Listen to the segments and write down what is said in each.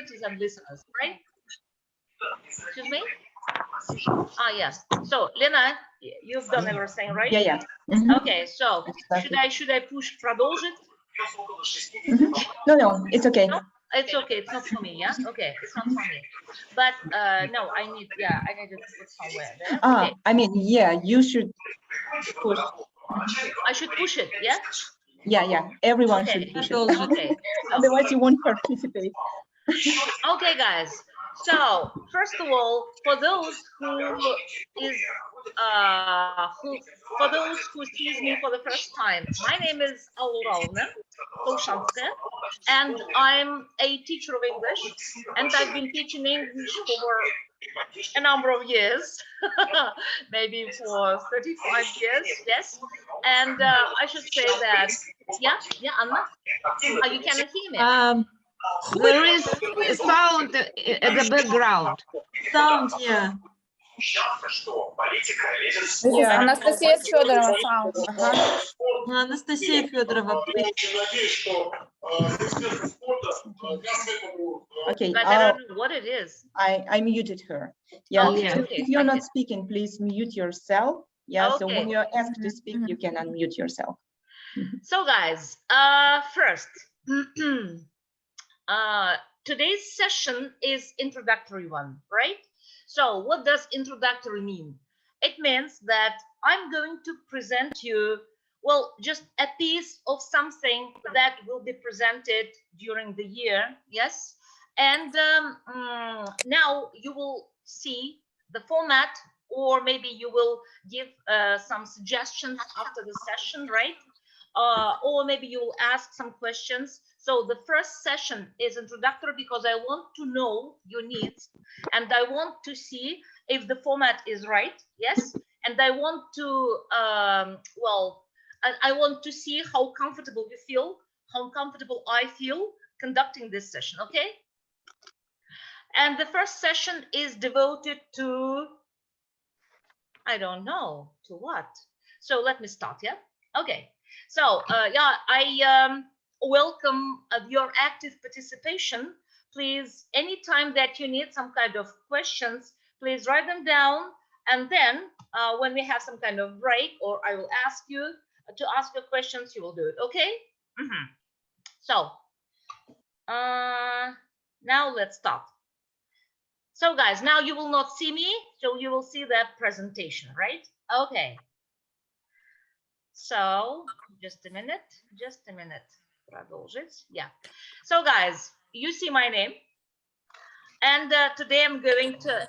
opportunities and listeners, right? Excuse me? Ah, yes. So, Lena, you've done everything, right? Yeah. Okay, so should I push продолжить? No, it's okay. No? It's okay. It's not for me. Yeah. Okay. It's not for me. But no, I need to put somewhere there. Okay. I mean, yeah, you should push. I should push it. Yeah. Yeah. Everyone should push it. Okay. So, otherwise, you won't participate. okay, guys. So first of all, for those who sees me for the first time, my name is Uralовной, Kаушанской, and I'm a teacher of English, and I've been teaching English for a number of years, maybe for 35 years, yes. And I should say that, yeah, Anna, you cannot hear me. There is a sound at the background. Sound, yeah. Анастасия Федорова sound. Анастасия Федорова, Okay. But I don't know what it is. I muted her. Yeah. Okay, If you're not speaking, please mute yourself. Yeah. So when you're asked to speak, you can unmute yourself. So guys, first, today's session is introductory one, right? So what does introductory mean? It means that I'm going to present you, well, just a piece of something that will be presented during the year, yes? And now you will see the format, or maybe you will give some suggestions after the session, right? Or maybe you will ask some questions. So the first session is introductory because I want to know your needs, and I want to see if the format is right, yes? And I want to, I want to see how comfortable you feel, how comfortable I feel conducting this session, okay? And the first session is devoted to, I don't know, to what? So let me start, yeah? Okay. So I welcome your active participation. Please, anytime that you need some kind of questions, please write them down. And then when we have some kind of break, or I will ask you to ask your questions, you will do it, okay? So now let's start. So guys, now you will not see me, so you will see that presentation, right? Okay. So just a minute. Продолжить. Yeah. So guys, you see my name, and today I'm going to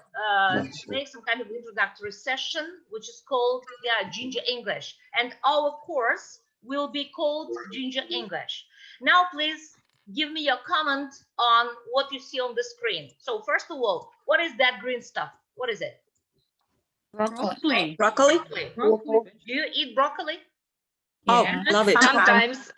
make some kind of introductory session, which is called Ginger English, and our course will be called Ginger English. Now, please give me your comment on what you see on the screen. So first of all, what is that green stuff? What is it? broccoli. Do you eat broccoli? Oh, love it. Sometimes.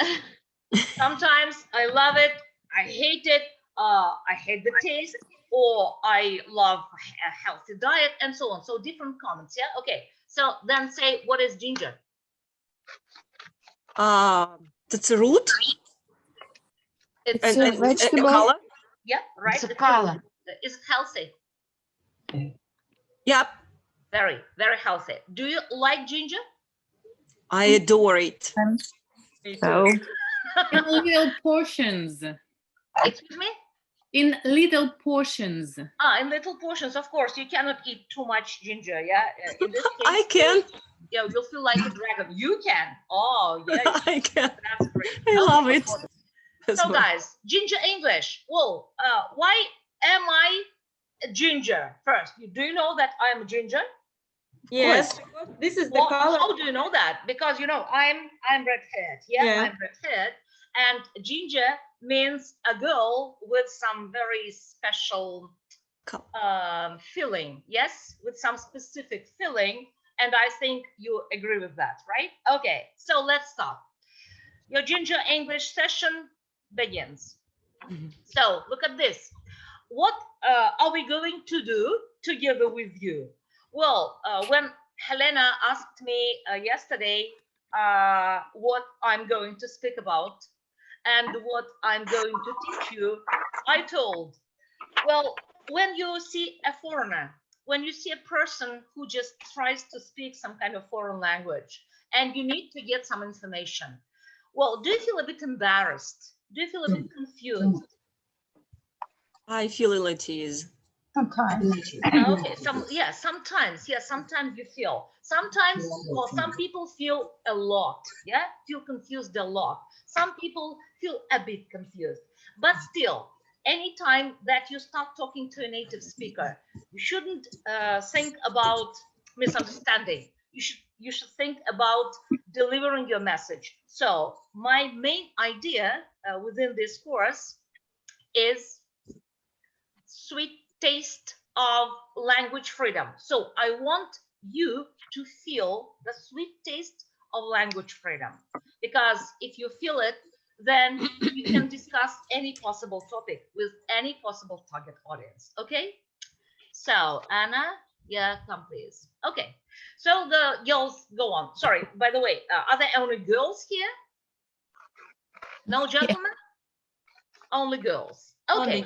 Sometimes I love it, I hate it, I hate the taste, or I love a healthy diet, and so on. So different comments, yeah? Okay, so then say, what is ginger? That's a root. It's a vegetable. Color? Yeah, right. It's a color. Is it healthy? Yep. Very, very healthy. Do you like ginger? I adore it. So In little portions. Excuse me? In little portions. In little portions, of course. You cannot eat too much ginger, yeah? In this case, I can. Yeah, you'll feel like a dragon. You can. Oh, yeah. I can. That's great. I love it. So guys, ginger English. Well, why am I a ginger? First, do you know that I am a ginger? Yes. This is the Well, color. how do you know that? Because you know I'm red-haired. Yeah, I'm red-haired, and ginger means a girl with some very special feeling. Yes, with some specific feeling, and I think you agree with that, right? Okay, so let's start. Your ginger English session begins. So look at this. What are we going to do together with you? Well, when Helena asked me yesterday what I'm going to speak about and what I'm going to teach you, I told Well, when you see a foreigner, when you see a person who just tries to speak some kind of foreign language and you need to get some information, well, do you feel a bit embarrassed? Do you feel a bit confused? I feel ill at ease. Sometimes. Okay, sometimes you feel. Sometimes, well, some people feel a lot, feel confused a lot. Some people feel a bit confused, but still, anytime that you start talking to a native speaker, you shouldn't think about misunderstanding. You should think about delivering your message. So my main idea within this course is sweet taste of language freedom. So I want you to feel the sweet taste of language freedom, because if you feel it, then you can discuss any possible topic with any possible target audience. Okay, so Anna, yeah, come please. Okay, so the girls go on. Sorry, by the way, are there only girls here? No gentlemen? Only girls. Okay.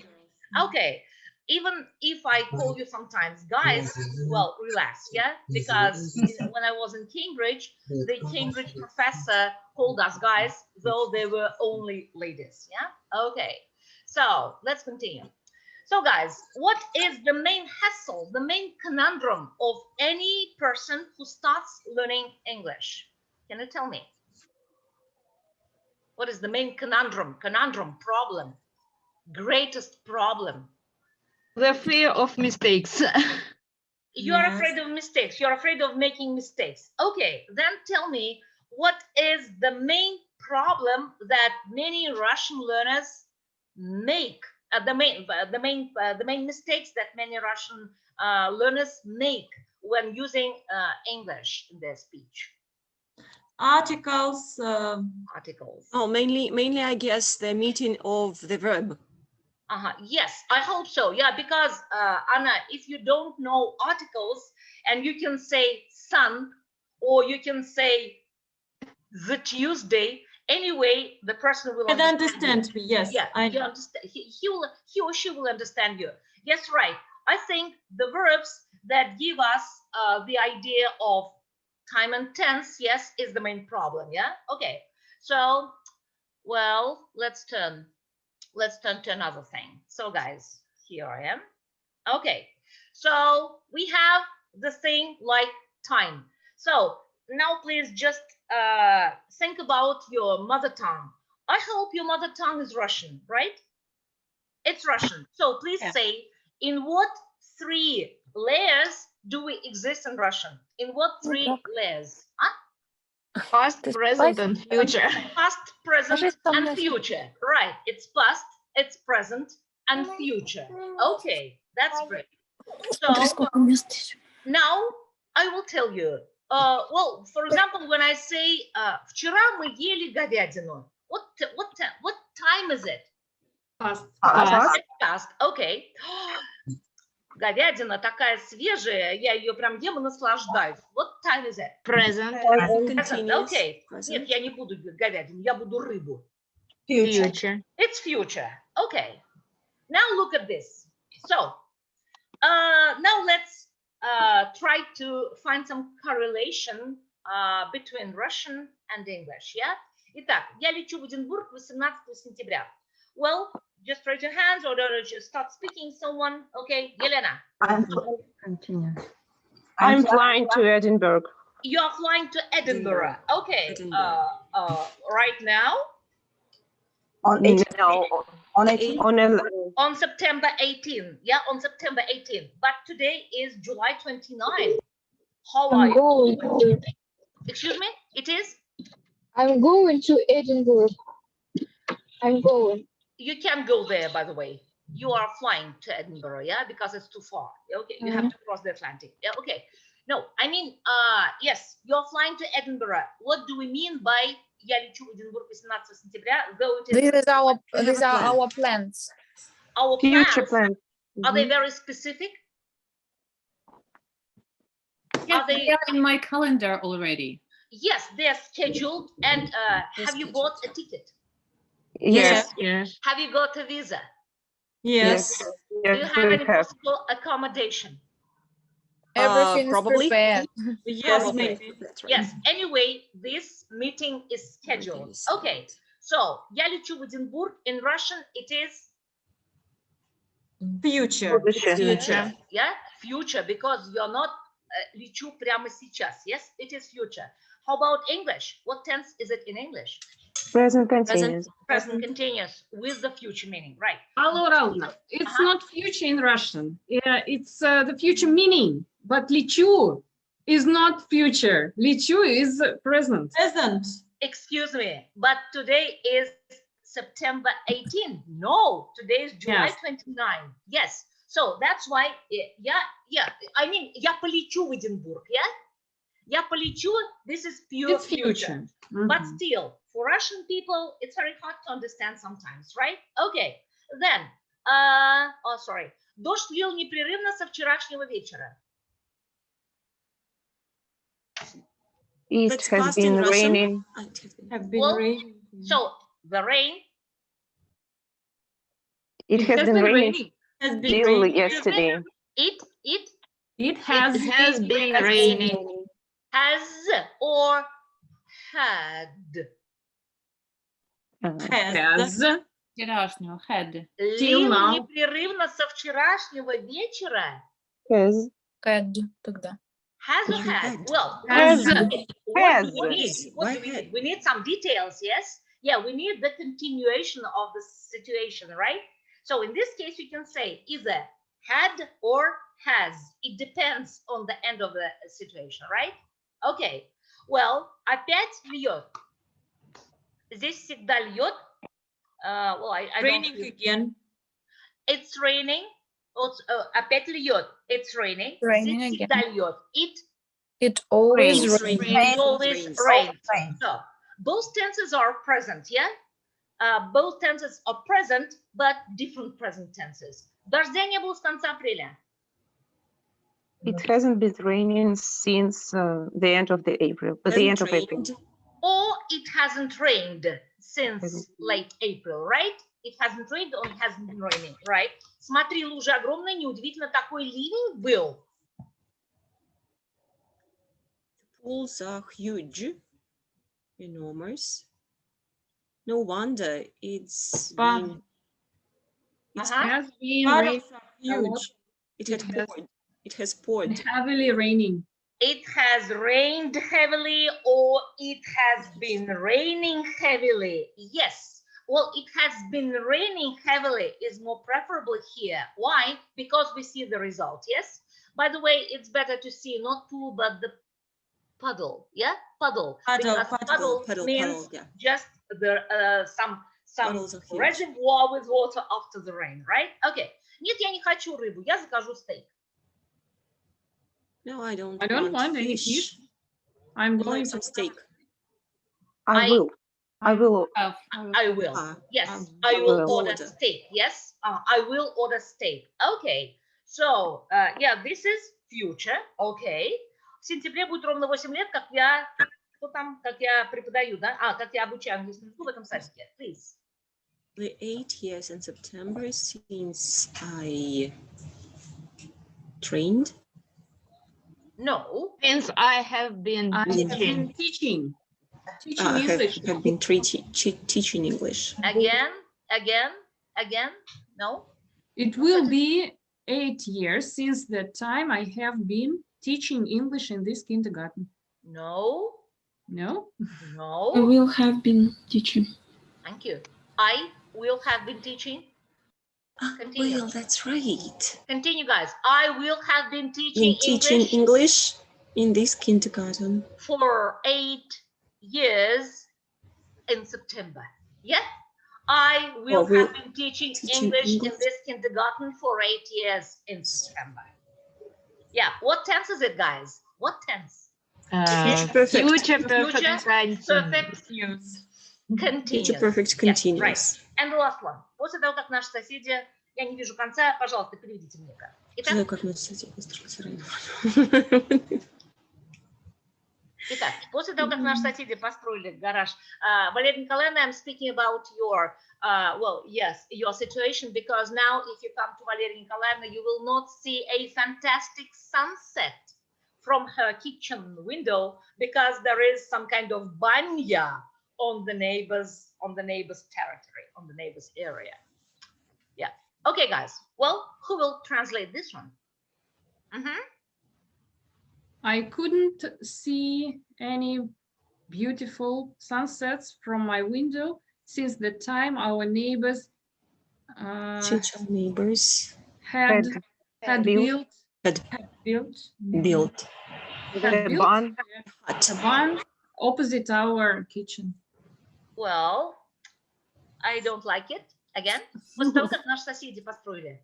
Okay, even if I call you sometimes guys, well, relax, because when I was in Cambridge, the Cambridge professor called us guys, though they were only ladies. Okay, so let's continue. So guys, what is the main hassle, the main conundrum of any person who starts learning English? Can you tell me? What is the main conundrum, problem, greatest problem? The fear of mistakes. You're afraid of mistakes. You're afraid of making mistakes. Okay, then tell me, what is the main problem that many Russian learners make? The main mistakes that many Russian learners make when using English in their speech. Articles. Articles. Oh, mainly, I guess the meeting of the verb. Yes, I hope so. Yeah, because Anna, if you don't know articles and you can say sun or you can say the Tuesday, anyway, the person will understand me. Yes, yeah, you understand. He or she will understand you. Yes, right. I think the verbs that give us the idea of time and tense, yes, is the main problem. Yeah. Okay. So, well, let's turn to another thing. So guys, here I am. Okay, so we have the thing like time. So now please just think about your mother tongue. I hope your mother tongue is Russian, right? It's Russian. So please say, in what 3 layers do we exist in Russian? In what 3 layers? Past, present, and future. Past, present, and future. Right. It's past, it's present, and future. Okay, that's great. So now I will tell you. Well, for example, when I say вчера мы ели говядину, what time is it? Past. Past. Okay. Говядина такая свежая, я ее прям ем и наслаждаюсь. What time is it? Present. Okay. Нет, я не буду говядину, я буду рыбу. Future. It's future. Okay. Now look at this. So, now let's try to find some correlation between Russian and English. Yeah. Итак, я лечу в Эдинбург 18 сентября. Well, just raise your hands or just start speaking someone. Okay, Yelena. I'm flying to Edinburgh. You're flying to Edinburgh. Okay. Edinburgh. Right now? On September 18. Yeah, on September 18. But today is July 29. How are you? Excuse me? It is? I'm going to Edinburgh. I'm going. You can't go there, by the way. You are flying to Edinburgh, yeah, because it's too far. Okay, you have to cross the Atlantic. Yeah, okay. No, I mean, yes, you're flying to Edinburgh. What do we mean by я лечу в Эдинбург 18 сентября? These are our plans. Our Future plans. plans. Are they very specific? Yes, they are in my calendar already. Yes, they're scheduled. And have you bought a ticket? Yes. Yes. Have you got a visa? Yes. Do you Yes, have we any have. possible accommodation? Everything is Probably. prepared. Yes, Probably. maybe. That's right. Yes, anyway, this meeting is scheduled. is Okay, so я лечу в Эдинбург. In Russian, it is Future. It's future. yeah, future, because you're not лечу прямо сейчас. Yes, it is future. How about English? What tense is it in English? Present continuous. Present continuous with the future meaning, right? Алло, Ураловна, it's not future in Russian. It's the future meaning. But лечу is not future. Лечу is present. Present. Excuse me, but today is September 18. No, today is July Yes. 29. Yes, so that's why, I mean, я полечу в Эдинбург, yeah? Я полечу, this is pure It's future. But still, for Russian people, it's very hard to understand sometimes, right? Okay, then, sorry. Дождь лил непрерывно со вчерашнего вечера. It That's has past in been Russian. raining. Have been Well, raining. So, the rain It has been raining Has been till raining. yesterday. it It has been raining. has or had. Has. Вчерашнего had. Лил now. непрерывно со вчерашнего вечера. Has. Had тогда. Has or had? Well, Has. what do Has. we need? What do we need? We need some details, yes? Yeah, we need the continuation of the situation, right? So in this case, we can say either had or has. It depends on the end of the situation, right? Okay. Well, опять льет. Здесь всегда льет. Well, I Raining don't... again. It's raining. Опять льет. It's raining. Raining Здесь again. всегда льет. It always Rains. rains. It always rains. So both tenses are present, yeah? Both tenses are present, but different present tenses. Дождя не было с конца апреля. It hasn't been raining since the end of the April. The end of April. Or it hasn't rained since late April, right? It hasn't rained or it hasn't been raining, right? Смотри, лужа огромная, неудивительно, такой ливень был. Pools are huge, enormous. No wonder it's been. It's Has been puddles raining. are huge. It had poured. It has poured. Heavily raining. It has rained heavily or it has been raining heavily. Yes. Well, it has been raining heavily is more preferable here. Why? Because we see the result, yes? By the way, it's better to see not pool, but the puddle, yeah? Puddle. Because puddle means yeah. just the some Puddles are huge. reservoir with water after the rain, right? Okay. Нет, я не хочу рыбу, я закажу стейк. No, I don't want any fish. I'm I going like to some steak. I will. I will. Ah, Yes, I I will will order order. steak. Yes, I will order steak. Okay. So, yeah, this is future. Okay. В сентябре будет ровно 8 лет, как я, что там, как я преподаю, да? Как я обучаю английскому языку в этом садике. Please. The 8 years in September since I trained. No. Since I have been I have teaching. been teaching. Teaching I English. have been teaching English. Again. No. It will be 8 years since the time I have been teaching English in this kindergarten. No. No? No. I will have been teaching. Thank you. I will have been teaching. Continue. Well, that's right. Continue, guys. I will have been teaching English in this kindergarten for 8 years in September. Yeah, I will have been teaching English in this kindergarten for 8 years in September. Yeah, what tense is it, guys? What tense? perfect. Future perfect tense. Perfect continuous. Future perfect continuous. Yes, right. And the last one. После того, как наши соседи, я не вижу конца, пожалуйста, переведите мне-ка. Итак, Итак, после того, как наши соседи построили гараж, Валерия Николаевна, I'm speaking about your, well, yes, your situation, because now if you come to Valeria Nikolaevna, you will not see a fantastic sunset from her kitchen window because there is some kind of banya on the neighbor's territory, on the neighbor's area. Yeah. Okay, guys. Well, who will translate this one? I couldn't see any beautiful sunsets from my window since the time our neighbors Teacher neighbors had built the barn. a barn opposite our kitchen. Well, I don't like it. Again, после того, как наши соседи построили.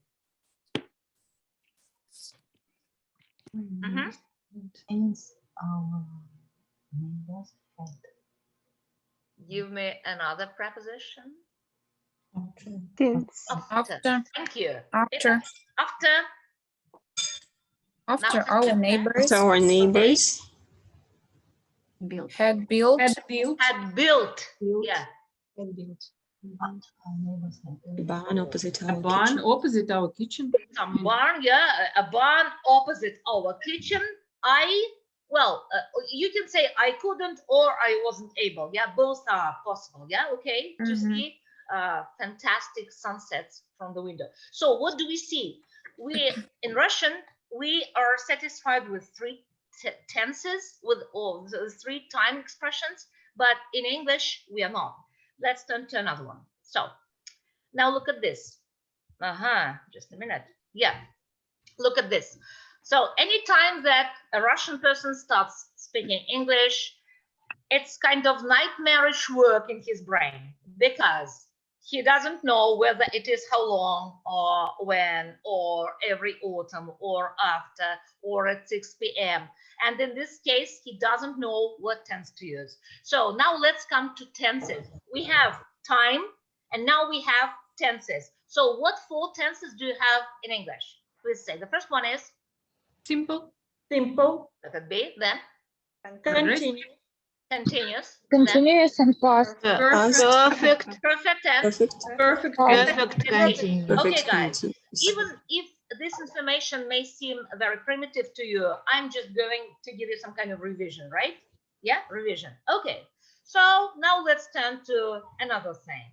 Give me another preposition. After. Thank you. After Now, our neighbors our neighbors had built had built. Yeah. a barn opposite A our barn kitchen. opposite our kitchen. Some barn, yeah, a barn opposite our kitchen. Well, you can say I couldn't or I wasn't able. Yeah, both are possible. Yeah, okay, to see fantastic sunsets from the window. So what do we see? In Russian, we are satisfied with three tenses, with all the three time expressions, but in English, we are not. Let's turn to another one. So now look at this. Just a minute. Yeah, look at this. So anytime that a Russian person starts speaking English, it's kind of nightmarish work in his brain because he doesn't know whether it is how long or when or every autumn or after or at 6 p.m. And in this case, he doesn't know what tense to use. So now let's come to tenses. We have time and now we have tenses. So what four tenses do you have in English? Please say. The first one is Simple. let it be, then Continuous. continuous, Continuous and past. perfect and Perfect. continuous. Okay, Perfect guys, continuous. even if this information may seem very primitive to you, I'm just going to give you some kind of revision, right? Yeah, revision. Okay, so now let's turn to another thing.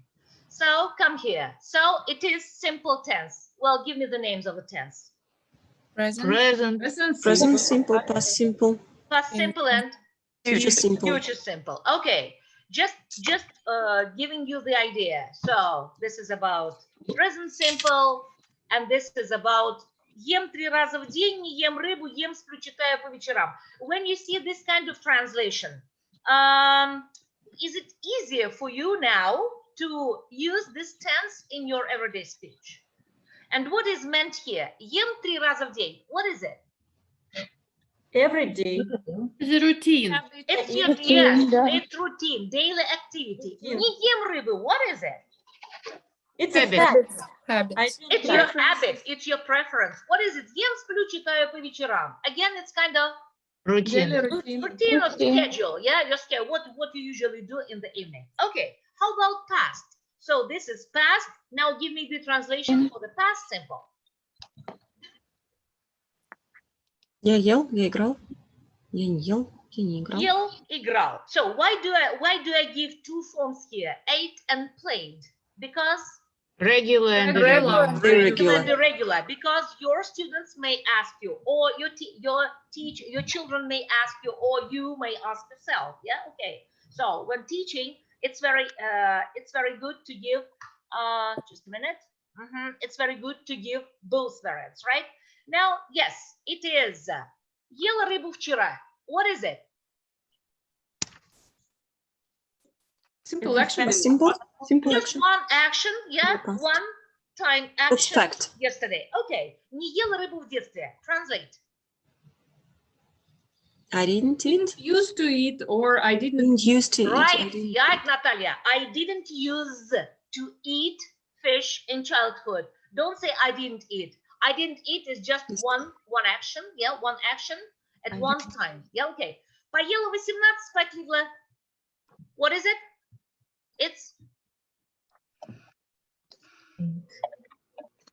So come here. So it is simple tense. Well, give me the names of the tense. present, Present simple, past simple, Past simple and future simple. future simple. Okay, just giving you the idea. So this is about present simple, and this is about ем 3 раза в день, не ем рыбу, ем сплю, читаю по вечерам. When you see this kind of translation, is it easier for you now to use this tense in your everyday speech? And what is meant here? Ем 3 раза в день. What is it? Every day. The routine. It's your Routine, yeah. it's routine, daily activity. Не ем рыбы. What is it? It's a Habit. fact. I habits. think It's your habit. It's your preference. What is it? Ем, сплю, читаю по вечерам. Again, it's kind of Daily routine. routine or Routine. schedule. Yeah, your schedule. What you usually do in the evening. Okay. How about past? So this is past. Now give me the translation for the past simple. Я ел, я играл. Я не ел, я не играл. Ел, играл. So why do I give two forms here? Ate and played? Because Regular and Regular. Irregular. and irregular. Because your students may ask you, or your children may ask you, or you may ask yourself. Yeah. Okay. So when teaching, it's very good to give. Just a minute. It's very good to give both variants, right? Now, yes, it is. Ела рыбу вчера. What is it? Simple action. Simple Just action. one action, yeah, Past. one time That's action fact. yesterday. Okay. Не ела рыбу в детстве. Translate. I didn't eat. Used to eat or I didn't. Didn't used to eat. I Right, didn't. yeah, Natalia. I didn't use to eat fish in childhood. Don't say I didn't eat. I didn't eat is just one action. Yeah, one action at one time. Yeah, okay. Поела 18, спать легла. What is it? It's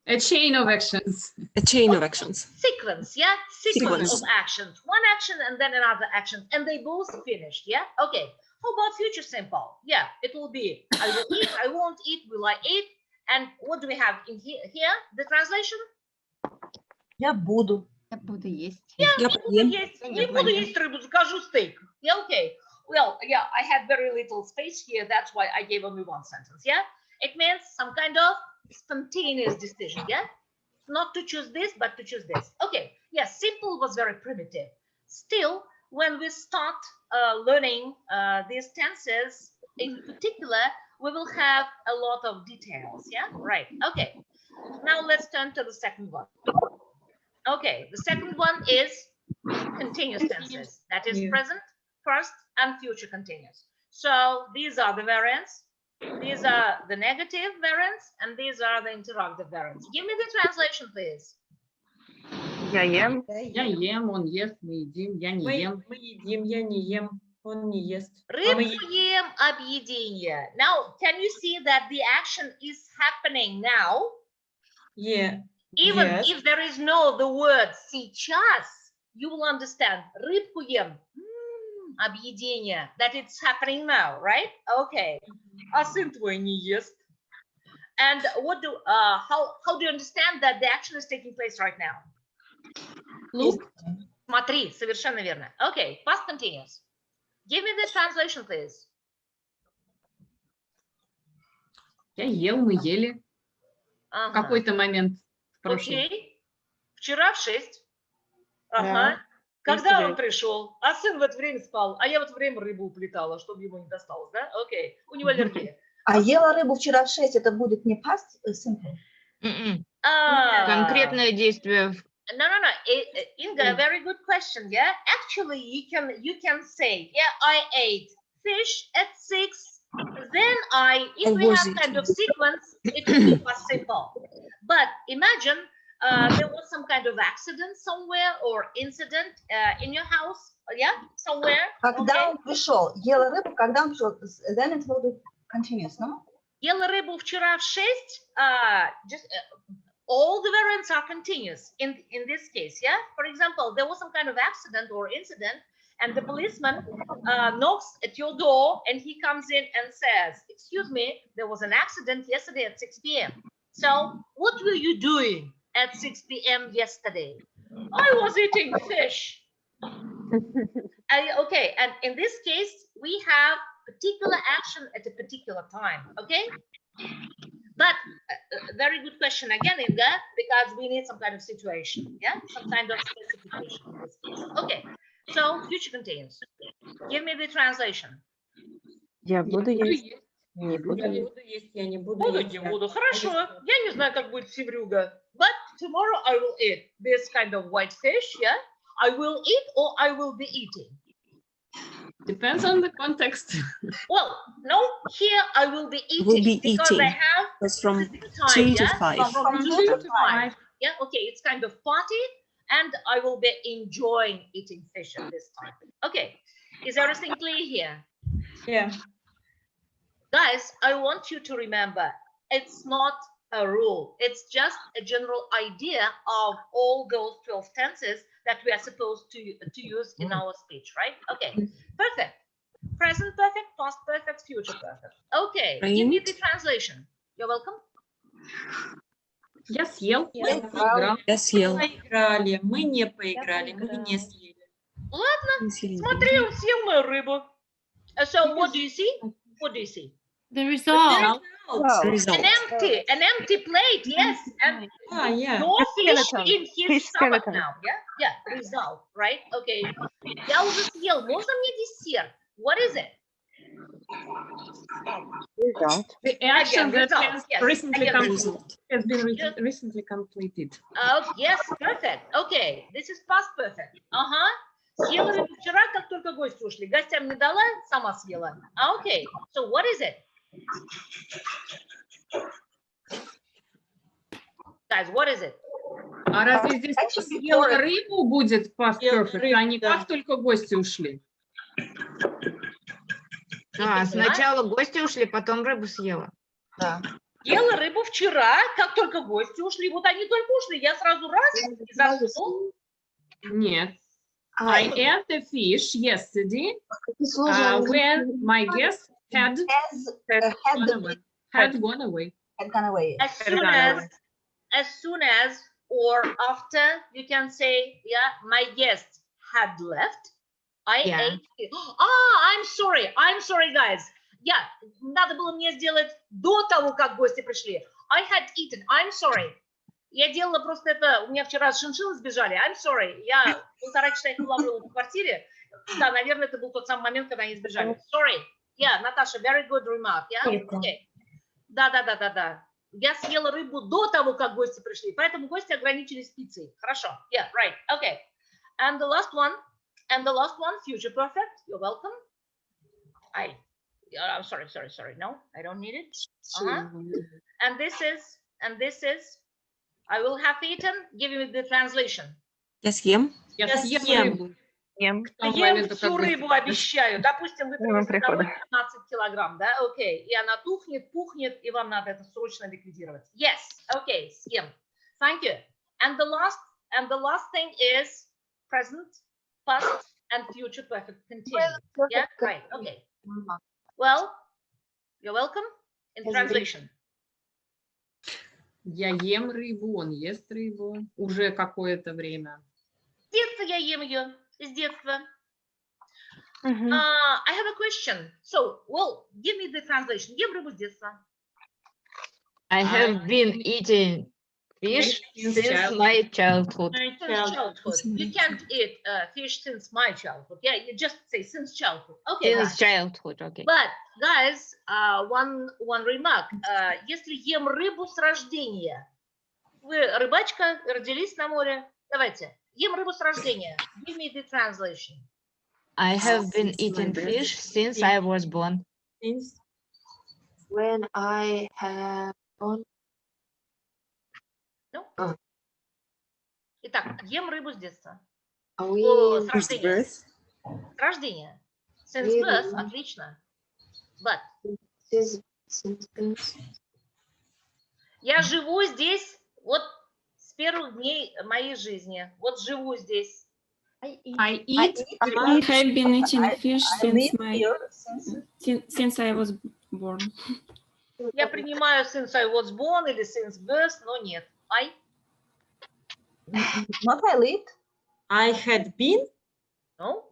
A chain of actions. A chain of actions. sequence, yeah? Sequence Sequence. of actions. One action and then another action. And they both finished, yeah? Okay. How about future simple? Yeah, it will be I will eat, I won't eat, will I eat? And what do we have in here? The translation? Я буду. Я буду есть. Я Не буду поем. есть, не буду есть рыбу, закажу стейк. Yeah, okay. Well, yeah, I had very little space here. That's why I gave only one sentence, yeah? It means some kind of spontaneous decision, yeah? Not to choose this, but to choose this. Okay, yes, simple was very primitive. Still, when we start learning these tenses in particular, we will have a lot of details, yeah? Right, okay. Now let's turn to the second one. Okay, the second one is continuous tenses. That is present, past, and future continuous. So these are the variants. These are the negative variants, and these are the interrogative variants. Give me the translation, please. Я ем. Я ем, он ест, мы едим, я не ем. Мы едим, я не ем, он не ест. Рыбу ем, объедение. Now, can you see that the action is happening now? Even if there is no the word сейчас, you will understand. Рыбку ем, объедение. That it's happening now, right? Okay. А сын твой не ест. And what do how do you understand that the action is taking place right now? Look. Смотри, совершенно верно. Okay, past continuous. Give me the translation, please. Я ел, мы ели. В какой-то момент в прошлом. Окей. Вчера в 6. Ага. Когда он пришел? А сын в это время спал, а я в это время рыбу уплетала, чтобы ему не досталось, да? Окей. У него аллергия. А ела рыбу вчера в 6, это будет не past simple? Конкретное действие. No. Inga, very good question. Yeah, actually, you can say, yeah, I ate fish at 6. Then if we have kind of sequence, it will be past simple. But imagine there was some kind of accident somewhere or incident in your house, yeah, somewhere. Когда он пришел, ела рыбу, когда он пришел, then it will be continuous, no? Ела рыбу вчера в 6, just all the variants are continuous in this case, yeah? For example, there was some kind of accident or incident, and the policeman knocks at your door, and he comes in and says, excuse me, there was an accident yesterday at 6 p.m. So what were you doing at 6 p.m. yesterday? I was eating fish. Okay, and in this case, we have particular action at a particular time, okay? But very good question again, Inga, because we need some kind of situation, yeah? Some kind of specification in this case. Okay, so future continuous. Give me the translation. Я буду есть. Не буду Я есть. буду есть, я не буду есть. Буду. Хорошо. Я не знаю, как будет севрюга. But tomorrow I will eat this kind of white fish, yeah? I will eat or I will be eating. Depends on the context. Well, no, here I will be eating. Will be because eating. I have That's from specific time, 2 to yeah? 5. From 2 to 5. Yeah, okay, it's kind of party, and I will be enjoying eating fish at this time. Okay, is everything clear here? Yeah. Guys, I want you to remember, it's not a rule. It's just a general idea of all those 12 tenses that we are supposed to use in our speech, right? Okay, perfect. Present perfect, past perfect, future perfect. Okay, give me the translation. You're welcome. Я съел. Я съел. Поиграли, мы не поиграли, мы не съели. Ладно, смотри, он съел мою рыбу. So what do you see? What do you see? The result. Result. An empty plate, yes. And Yeah. no fish Skeleton. in his Fish stomach skeleton. now. Yeah, result, right? Okay. Я уже съел. Можно мне десерт? What is it? Result. The action that result, has yes. recently Again, completed, has been recently completed. Yes, perfect. Okay, this is past perfect. Ага. Съела рыбу вчера, как только гости ушли. Гостям не дала, сама съела. Okay, so what is it? Guys, what is it? А разве здесь съела рыбу будет past perfect, а не как только гости ушли? А, сначала гости ушли, потом рыбу съела. Да. Ела рыбу вчера, как только гости ушли. Вот они только ушли, я сразу раз и за стол. Нет. I ate the fish yesterday when my guest had gone away. Had gone away. As soon as or after, you can say, yeah, my guest had left. I ate it. I'm sorry, guys. Надо было мне сделать до того, как гости пришли. I had eaten. I'm sorry. Я делала просто это, у меня вчера шиншиллы сбежали. I'm sorry. Я 1,5 часа их улавливала в квартире. Да, наверное, это был тот самый момент, когда они сбежали. Sorry. Yeah, Наташа, very good remark. Yeah? Okay. Да. Я съела рыбу до того, как гости пришли, поэтому гости ограничились пиццей. Хорошо. Yeah, right. Okay. And the last one, future perfect. You're welcome. I'm sorry. No, I don't need it. And this is, I will have eaten. Give me the translation. Я съем. Я съем рыбу. Ем. Ем всю рыбу, обещаю. Допустим, вы привезли домой 15 килограмм, да? Окей. И она пухнет, и вам надо это срочно ликвидировать. Yes. Okay. Съем. Thank you. And the last thing is present, past, and future perfect continuous. Yeah. Right. Okay. Well, you're welcome. In translation. Я ем рыбу, он ест рыбу уже какое-то время. С детства я ем ее. С детства. I have a question. So, well, give me the translation. Ем рыбу с детства. I have been eating fish since my childhood. You can't eat fish since my childhood. Yeah, you just say since childhood. Okay. Since childhood, okay. But, guys, one remark. Если ем рыбу с рождения, вы рыбачка, родились на море, давайте. Ем рыбу с рождения. Give me the translation. I have been eating fish since I was born. Since when I have born. No? Итак, ем рыбу с детства. С рождения. С рождения. Since birth, отлично. But. Я живу здесь вот с первых дней моей жизни. Вот живу здесь. I have been eating fish since I was born. Я принимаю since I was born или since birth, но нет. Not I lived. I had been. No.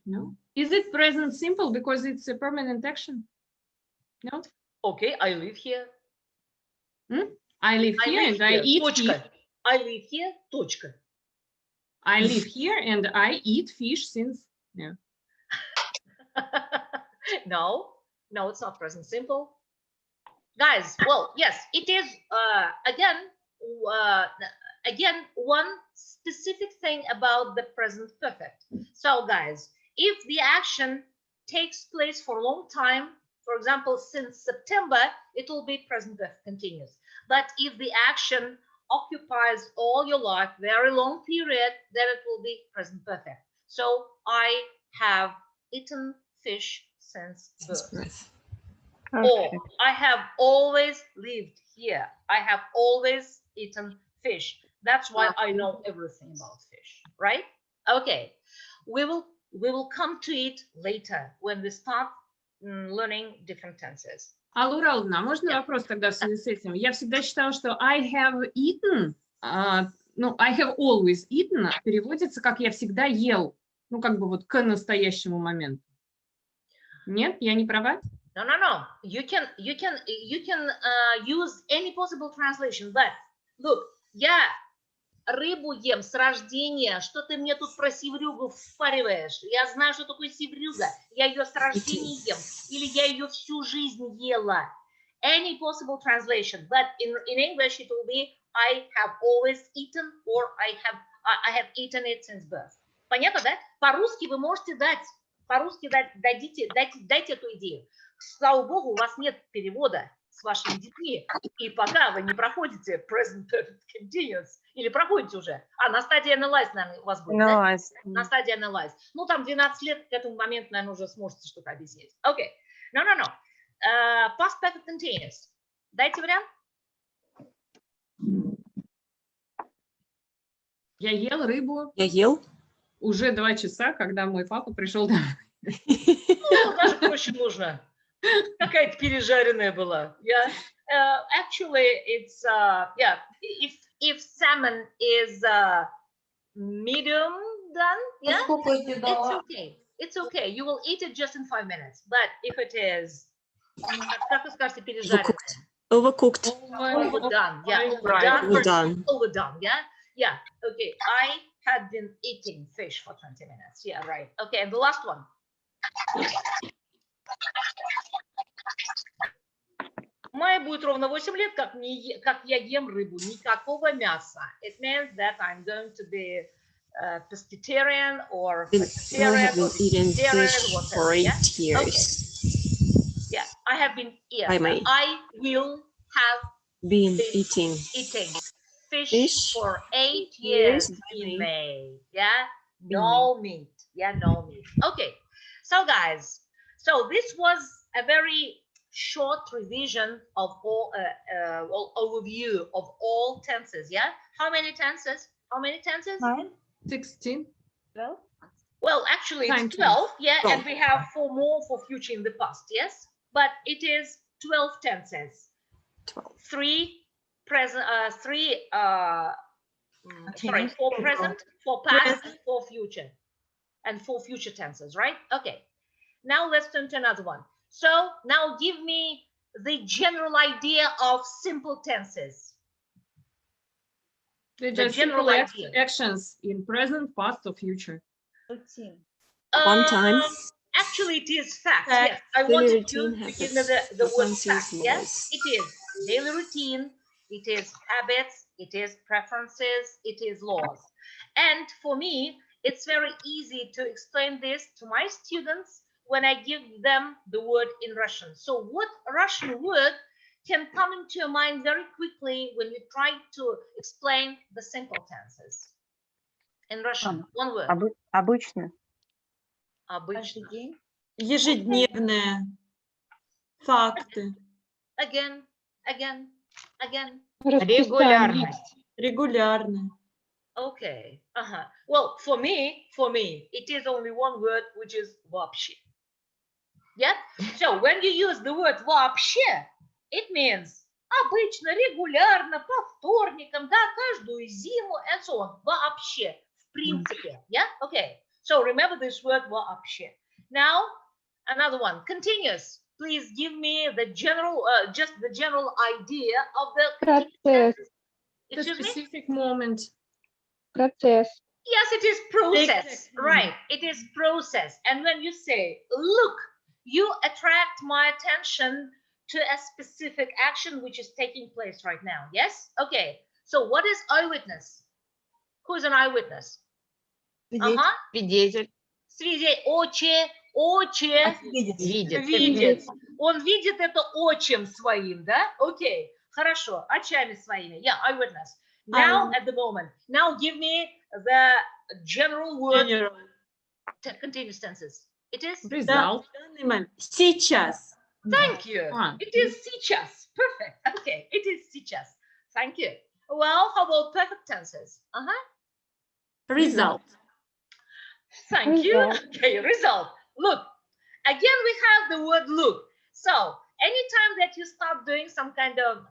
No. Is it present simple because it's a permanent action? No. Okay, I live here. I live here and I eat fish. I live here. Точка. I live here and I eat fish since. Yeah. No, it's not present simple. Guys, well, yes, it is again one specific thing about the present perfect. So, guys, if the action takes place for a long time, for example, since September, it will be present perfect continuous. But if the action occupies all your life, very long period, then it will be present perfect. So I have eaten fish since birth. Or I have always lived here. I have always eaten fish. That's why I know everything about fish, right? Okay, we will come to it later when we start learning different tenses. Алла Ураловна, можно вопрос тогда в связи с этим? Я всегда считала, что I have eaten, I have always eaten переводится как я всегда ел, как бы вот к настоящему моменту. Нет, я не права? No. You can use any possible translation, but look, я рыбу ем с рождения. Что ты мне тут про севрюгу впариваешь? Я знаю, что такое севрюга. Я ее с рождения ем. Или я ее всю жизнь ела. Any possible translation, but in English it will be I have always eaten or I have eaten it since birth. Понятно, да? По-русски вы можете дать. По-русски дайте эту идею. Слава богу, у вас нет перевода с вашими детьми, и пока вы не проходите present perfect continuous, или проходите уже, на стадии analyze, наверное, у вас будет, да? На стадии analyze. Там 12 лет, к этому моменту, наверное, уже сможете что-то объяснить. Okay, No. Past perfect continuous. Дайте вариант. Я ел рыбу Я ел. уже 2 часа, когда мой папа пришел домой. Ну, даже проще нужно. Какая-то пережаренная была. Yeah. Actually, it's yeah. If salmon is medium done, yeah, it's okay. It's okay. You will eat it just in 5 minutes. But if it is, как вы скажете, пережаренная? Overcooked. Overdone. Yeah. Overdone. Overdone. Yeah. Yeah. Okay. I had been eating fish for 20 minutes. Yeah. Right. Okay. And the last one. Мае будет ровно 8 лет, как я ем рыбу, никакого мяса. It means that I'm going to be pescatarian or vegetarian or vegetarian, for 8 years. Okay. Yeah, I have been. Yeah, I will have been eating fish for 8 years in May. Yeah, no meat. Yeah, no meat. Okay, so guys, so this was a very short revision of all overview of all tenses. Yeah, how many tenses? 16. Well, actually it's 12. Yeah, and we have 4 more for future in the past. Yes, but it is 12 tenses. 3 present, 3 sorry, 4 present, 4 past, 4 future, and 4 future tenses, right? Okay, now let's turn to another one. So now give me the general idea of simple tenses. They're just general simple actions in present, past, or future. One time. Actually, it is fact. Yes, I wanted you to give me the word fact. Yes, it is daily routine. It is habits. It is preferences. It is laws. And for me, it's very easy to explain this to my students when I give them the word in Russian. So what Russian word can come into your mind very quickly when you try to explain the simple tenses? In Russian, one word. Обычно. Обычно. Ежедневные факты. Again. Регулярно. Okay. Well, for me, it is only one word, which is вообще. Yeah. So when you use the word вообще, it means обычно, регулярно, по вторникам, да, каждую зиму, and so on. Вообще, в принципе. Yeah. Okay. So remember this word вообще. Now another one. Continuous. Please give me the general, just the general idea of the Process. The specific moment. Process. Yes, it is process. Right. It is process. And when you say, look, you attract my attention to a specific action which is taking place right now. Yes? Okay. So what is eyewitness? Who is an eyewitness? Свидетель. Видит. Он видит это очем своим, да? Окей. Хорошо. Очами своими. Yeah, eyewitness. Now, at the moment. Now give me the general word. Continuous tenses. It is? Result. Сейчас. Thank you. It is сейчас. Perfect. Okay. It is сейчас. Thank you. Well, how about perfect tenses? Result. Thank you. Okay, result. Look. Again, we have the word look. So, anytime that you start doing some kind of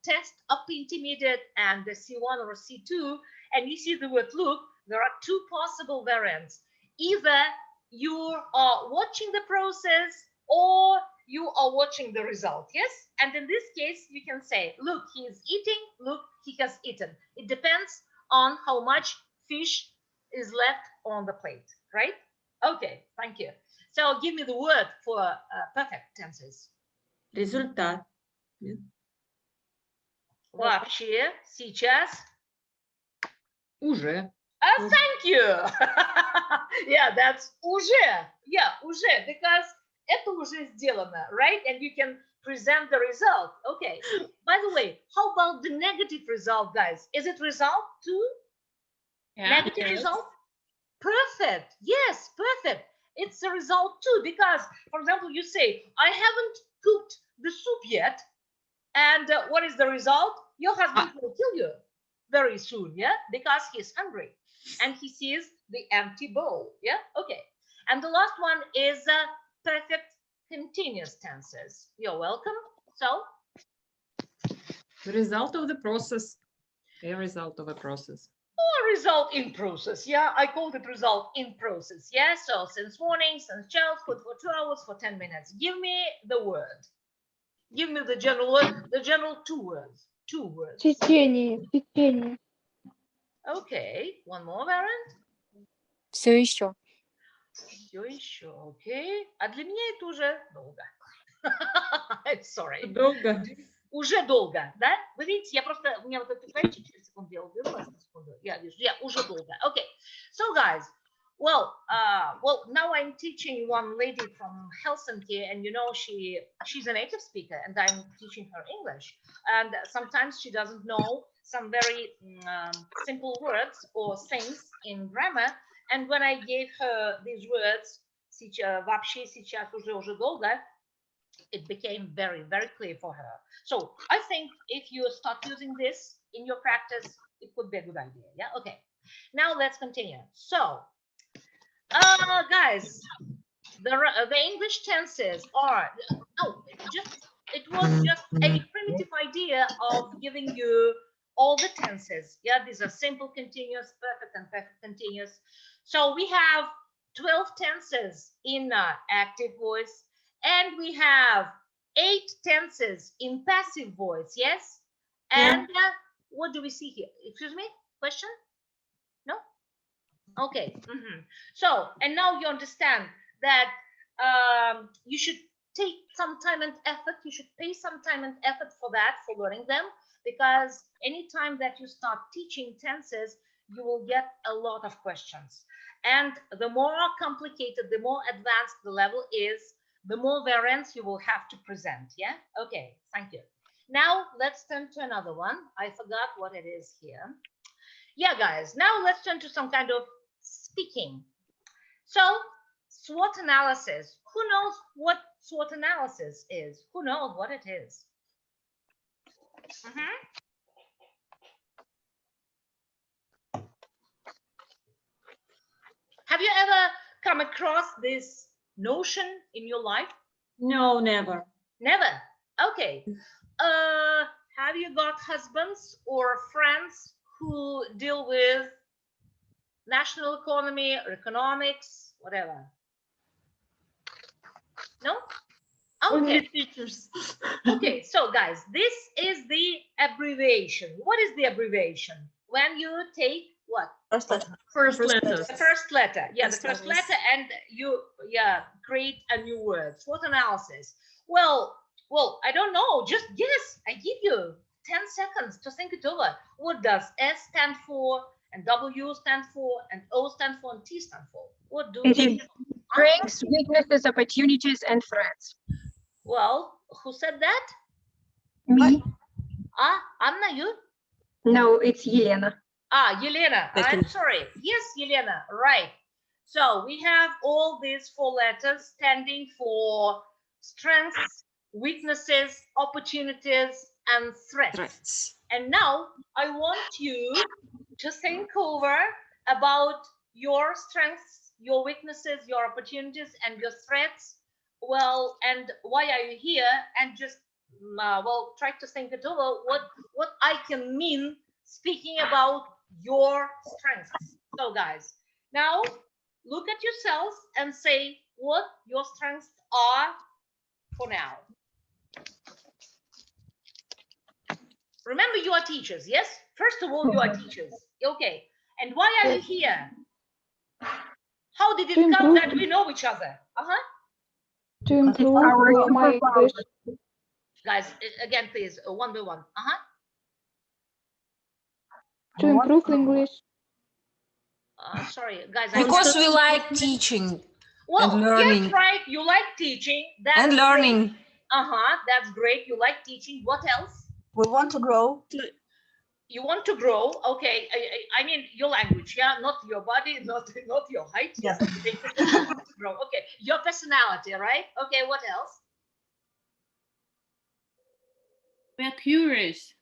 test up intermediate and the C1 or C2, and you see the word look, there are 2 possible variants. Either you are watching the process or you are watching the result, yes? And in this case, you can say, look, he is eating, look, he has eaten. It depends on how much fish is left on the plate, right? Okay, thank you. So give me the word for perfect tenses. Результат. Вообще, сейчас. Уже. Thank you. Yeah, that's уже. Yeah, уже, because это уже сделано, right? And you can present the result. Okay. By the way, how about the negative result, guys? Is it result too? Yeah, negative result? Perfect. Yes, perfect. it's a result too, because, for example, you say, I haven't cooked the soup yet. And what is the result? Your husband will kill you very soon, yeah? Because he's hungry and he sees the empty bowl, yeah? Okay. And the last one is perfect continuous tenses. You're welcome. So? The result of the process. A result of a process. Or result in process, yeah? I called it result in process, yeah? So since morning, since child, food for 2 hours, for 10 minutes. Give me the word. Give me the general word, the general 2 words. 2 words. Течение. Okay, one more variant. Все еще. Все еще, окей. А для меня это уже долго. I'm sorry. Долго. Уже долго, да? Вы видите, я просто, у меня вот этот экранчик через секунду, я уберу вас на секунду. Я вижу, уже долго. Okay, so guys, well, now I'm teaching one lady from Helsinki, and you know, she's a native speaker, and I'm teaching her English. And sometimes she doesn't know some very simple words or things in grammar. And when I gave her these words, вообще сейчас уже долго, it became very, very clear for her. So I think if you start using this in your practice, it could be a good idea. Yeah. Okay. Now let's continue. So, guys, the English tenses are it was just a primitive idea of giving you all the tenses. Yeah, these are simple continuous, perfect, and perfect continuous. So we have 12 tenses in active voice, and we have 8 tenses in passive voice. Yes. And what do we see here? Excuse me, question? No? Okay. So, and now you understand that you should take some time and effort. You should pay some time and effort for that, for learning them, because anytime that you start teaching tenses, you will get a lot of questions. And the more complicated, the more advanced the level is, the more variants you will have to present. Yeah. Okay. Thank you. Now let's turn to another one. I forgot what it is here. Yeah, guys. Now let's turn to some kind of speaking. So SWOT analysis. Who knows what SWOT analysis is? Who knows what it is? Have you ever come across this notion in your life? No, never. Never. Okay. Have you got husbands or friends who deal with national economy or economics, whatever? No? Okay. Teachers. Okay, so guys, this is the abbreviation. What is the abbreviation? When you take what? First letter. The first letter. Yeah, the first letter, and you create a new word. SWOT analysis. Well, I don't know. Just guess. I give you 10 seconds to think it over. What does S stand for, and W stand for, and O stand for, and T stand for? What do Strengths, weaknesses, opportunities, and threats. Well, who said that? Me? Anna, you? No, it's Yelena. Yelena, I'm sorry. Yes, Yelena, right. So we have all these 4 letters standing for strengths, weaknesses, opportunities, and threats. And now I want you to think over about your strengths, your weaknesses, your opportunities, and your threats. Well, and why are you here? And just try to think it over. What I can mean speaking about your strengths. So guys, now look at yourselves and say what your strengths are for now. Remember, you are teachers, yes? First of all, you are teachers. Okay. And why are you here? How did it come that we know each other? To improve my English. Guys, again, please, one by one. To improve English. Sorry, guys. Because we like teaching and learning. Yes, right. You like teaching. That's and learning. Great. That's great. You like teaching. What else? We want to grow. You want to grow, okay? I mean your language, yeah, not your body, not your height. Yes. Grow, okay. Your personality, right? Okay. What else? We're curious.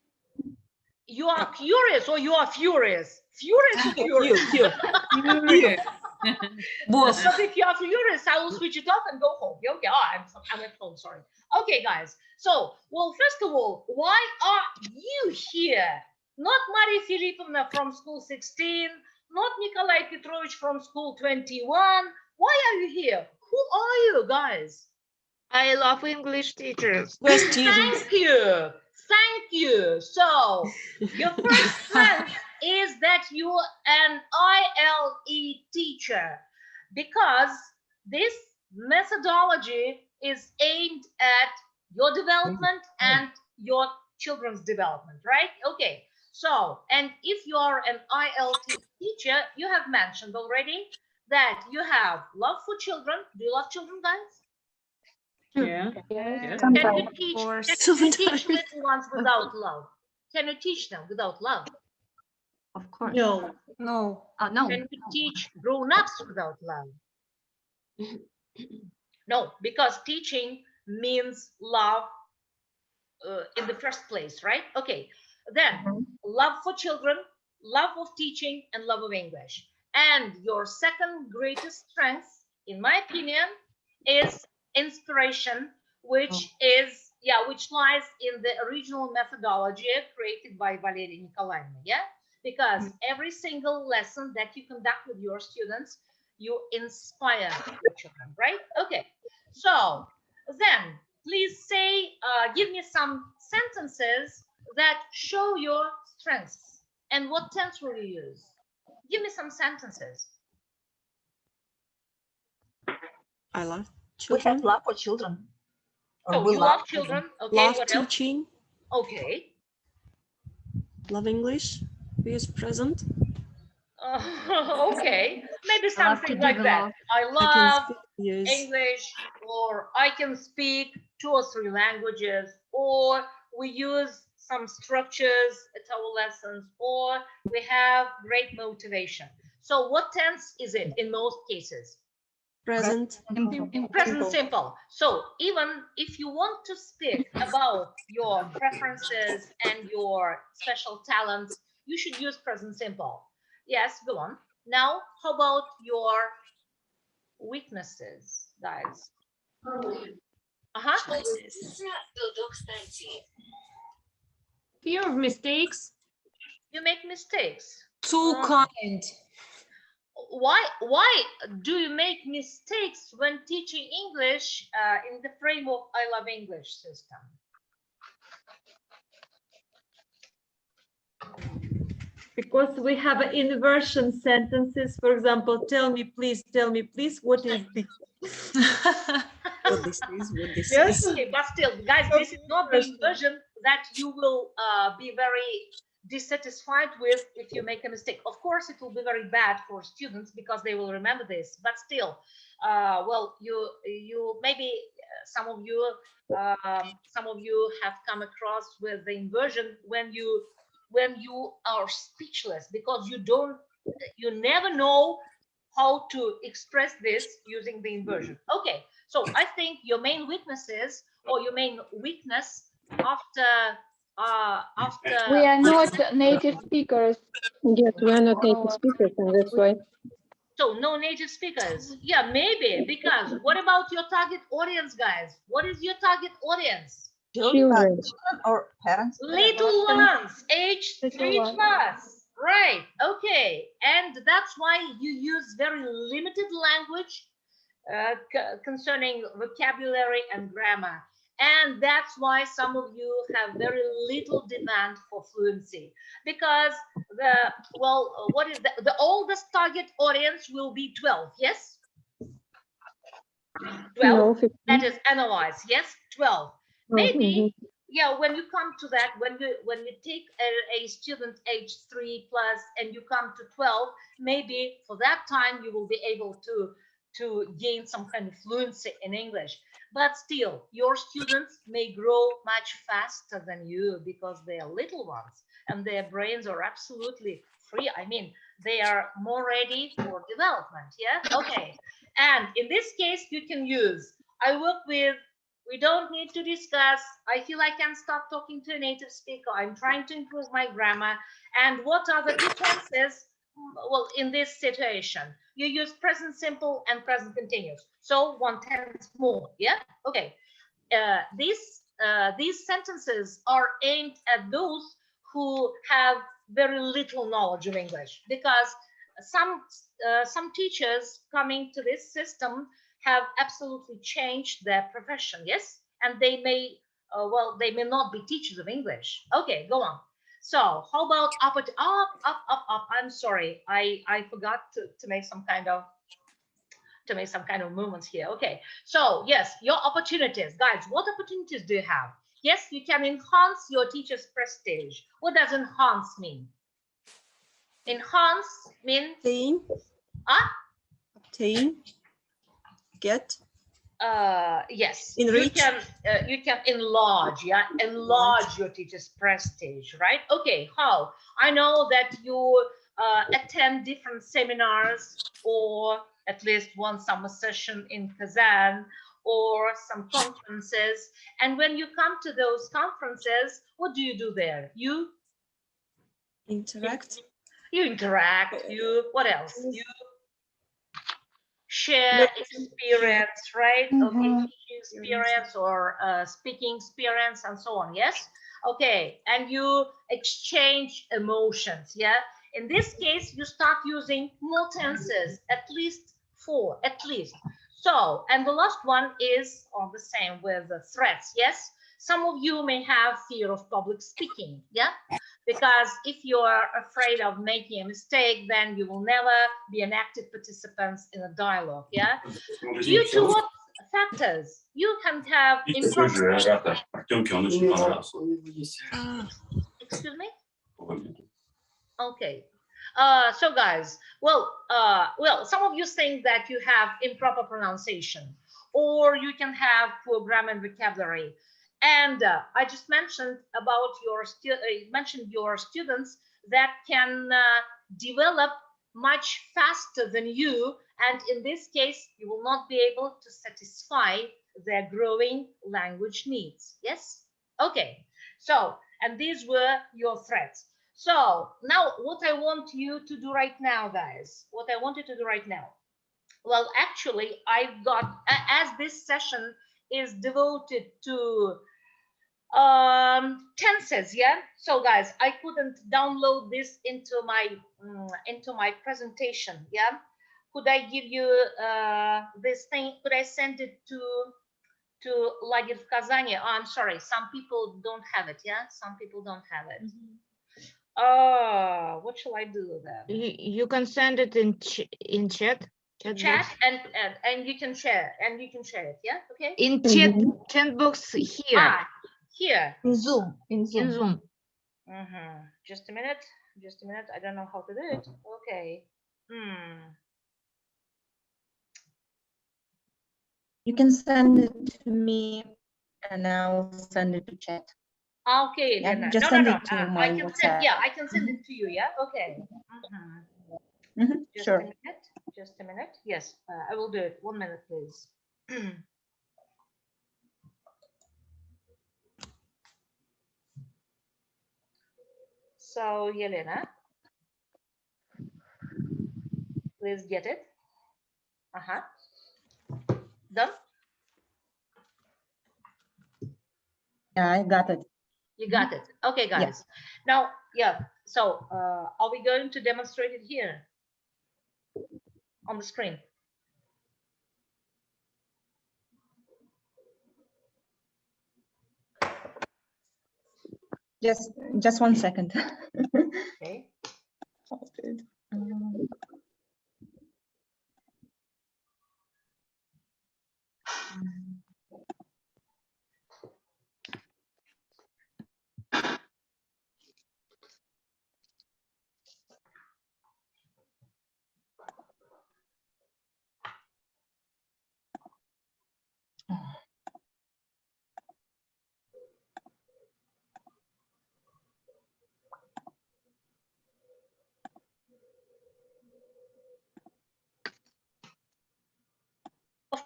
You are curious or you are furious? Furious or curious? Curious. Because if you are furious, I will switch it off and go home. Okay, I'm at home, sorry. Okay, guys. So, well, first of all, why are you here? Not Maria Filipovna from school 16, not Nikolai Petrovich from school 21. Why are you here? Who are you, guys? I love English teachers. Thank you. Thank you. So, your first strength is that you are an ILE teacher, because this methodology is aimed at your development and your children's development, right? Okay. So, and if you are an ILT teacher, you have mentioned already that you have love for children. Do you love children, guys? Yeah. Can you teach little ones without love? Can you teach them without love? Of course. No. No. Can you teach grown-ups without love? No, because teaching means love in the first place, right? Okay. Then love for children, love of teaching, and love of English. And your second greatest strength, in my opinion, is inspiration, which lies in the original methodology created by Valeria Nikolaevna, yeah? Because every single lesson that you conduct with your students, you inspire the children, right? Okay, so then please say, give me some sentences that show your strengths. And what tense will you use? Give me some sentences. I love We children. have love for children. So you love children. Okay, Love what else? teaching. Okay. Love English. Be present. Okay, maybe something to like that. develop. I I love can speak, yes. English, or I can speak 2 or 3 languages, or we use some structures at our lessons, or we have great motivation. So what tense is it in most cases? Present. Present simple. So even if you want to speak about your preferences and your special talents, you should use present simple. Yes, go on. Now, how about your weaknesses, guys? Fear of mistakes. You make mistakes. Too kind. Why do you make mistakes when teaching English in the frame of I Love English system? Because we have inversion sentences. For example, tell me please, what is this? What this is, what this Yes. is. Okay, but still, guys, this is not the inversion that you will be very dissatisfied with if you make a mistake. Of course, it will be very bad for students because they will remember this. But still, well, you maybe some of you have come across with the inversion when you are speechless because you never know how to express this using the inversion. Okay, so I think your main weaknesses or your main weakness after We are not native speakers. Yes, we are not native speakers, and that's why. So no native speakers. Yeah, maybe, because what about your target audience, guys? What is your target audience? Children or parents? Little ones, age 3 plus. Right, okay. And that's why you use very limited language concerning vocabulary and grammar. And that's why some of you have very little demand for fluency, because the oldest target audience will be 12, yes? 12, No, 15. that is analyze, yes? 12. Maybe, yeah, when you come to that, when you take a student age 3 plus and you come to 12, maybe for that time you will be able to gain some kind of fluency in English. But still, your students may grow much faster than you because they are little ones. and their brains are absolutely free. I mean, they are more ready for development. Yeah. Okay. And in this case, you can use, I work with, we don't need to discuss, I feel I can stop talking to a native speaker, I'm trying to improve my grammar, and what are the differences? Well, in this situation, you use present simple and present continuous. So 1/10 more. Yeah. Okay. These sentences are aimed at those who have very little knowledge of English, because some teachers coming to this system have absolutely changed their profession. Yes, and they may well, they may not be teachers of English. Okay, go on. So how about up, up? I'm sorry, I forgot to make some kind of movements here. Okay, so yes, your opportunities, guys. What opportunities do you have? Yes, you can enhance your teacher's prestige. What does enhance mean? Enhance means Obtain. Obtain. Get. Yes, Enrich. you can enlarge. Yeah, enlarge your teacher's prestige, right? Okay, how? I know that you attend different seminars, or at least one summer session in Kazan, or some conferences, and when you come to those conferences, what do you do there? You interact. You interact. You, what else? You share experience, right? Okay, teaching experience or speaking experience and so on. Yes. Okay, and you exchange emotions. Yeah. In this case, you start using more tenses, at least 4, at least. So, and the last one is on the same with the threats. Yes. Some of you may have fear of public speaking. Yeah. Because if you are afraid of making a mistake, then you will never be an active participant in a dialogue. Yeah. Due to what factors? You can have improper. Excuse me. Okay. So guys, well, some of you think that you have improper pronunciation, or you can have poor grammar and vocabulary. And I just mentioned about your students that can develop much faster than you, and in this case, you will not be able to satisfy their growing language needs. Yes. Okay. So, and these were your threats. So now, what I want you to do right now, guys, what I want you to do right now. Well, actually, I've got, as this session is devoted to tenses. Yeah. So guys, I couldn't download this into my presentation. Yeah. Could I give you this thing? Could I send it to Лагерь в Казани? Oh, I'm sorry, some people don't have it. Yeah, some people don't have it. What shall I do then? You can send it in chat. Chat and you can share it. Yeah. Okay. In chat box here. Ah, here. In Zoom. In Zoom. Just a minute. Just a minute. I don't know how to do it. Okay. You can send it to me, and I'll send it to chat. Okay, Yeah, then. just No. send it to my I can WhatsApp. send. Yeah, I can send it to you. Yeah. Okay. Just Sure. a minute. Just a minute. Yes, I will do it. 1 minute, please. So, Yelena, please get it. Done? Yeah, I got it. You got it. Okay, guys. Yeah. Now, yeah. So, are we going to demonstrate it here on the screen? Just 1 second. Okay.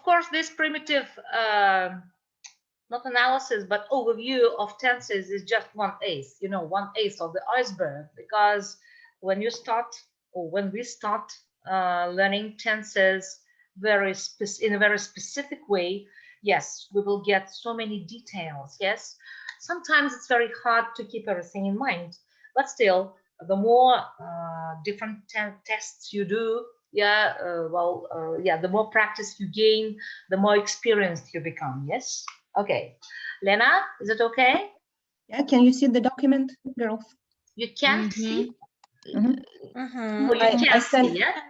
course, this primitive, not analysis, but overview of tenses is just 1/8, you know, 1/8 of the iceberg, because when you start, or when we start learning tenses in a very specific way, yes, we will get so many details. Yes, sometimes it's very hard to keep everything in mind, but still, the more different tests you do, the more practice you gain, the more experienced you become. Yes. Okay, Lena, is it okay? Yeah, can you see the document, girls? You can see? Mm-hmm. Oh, you can sent... see, yeah?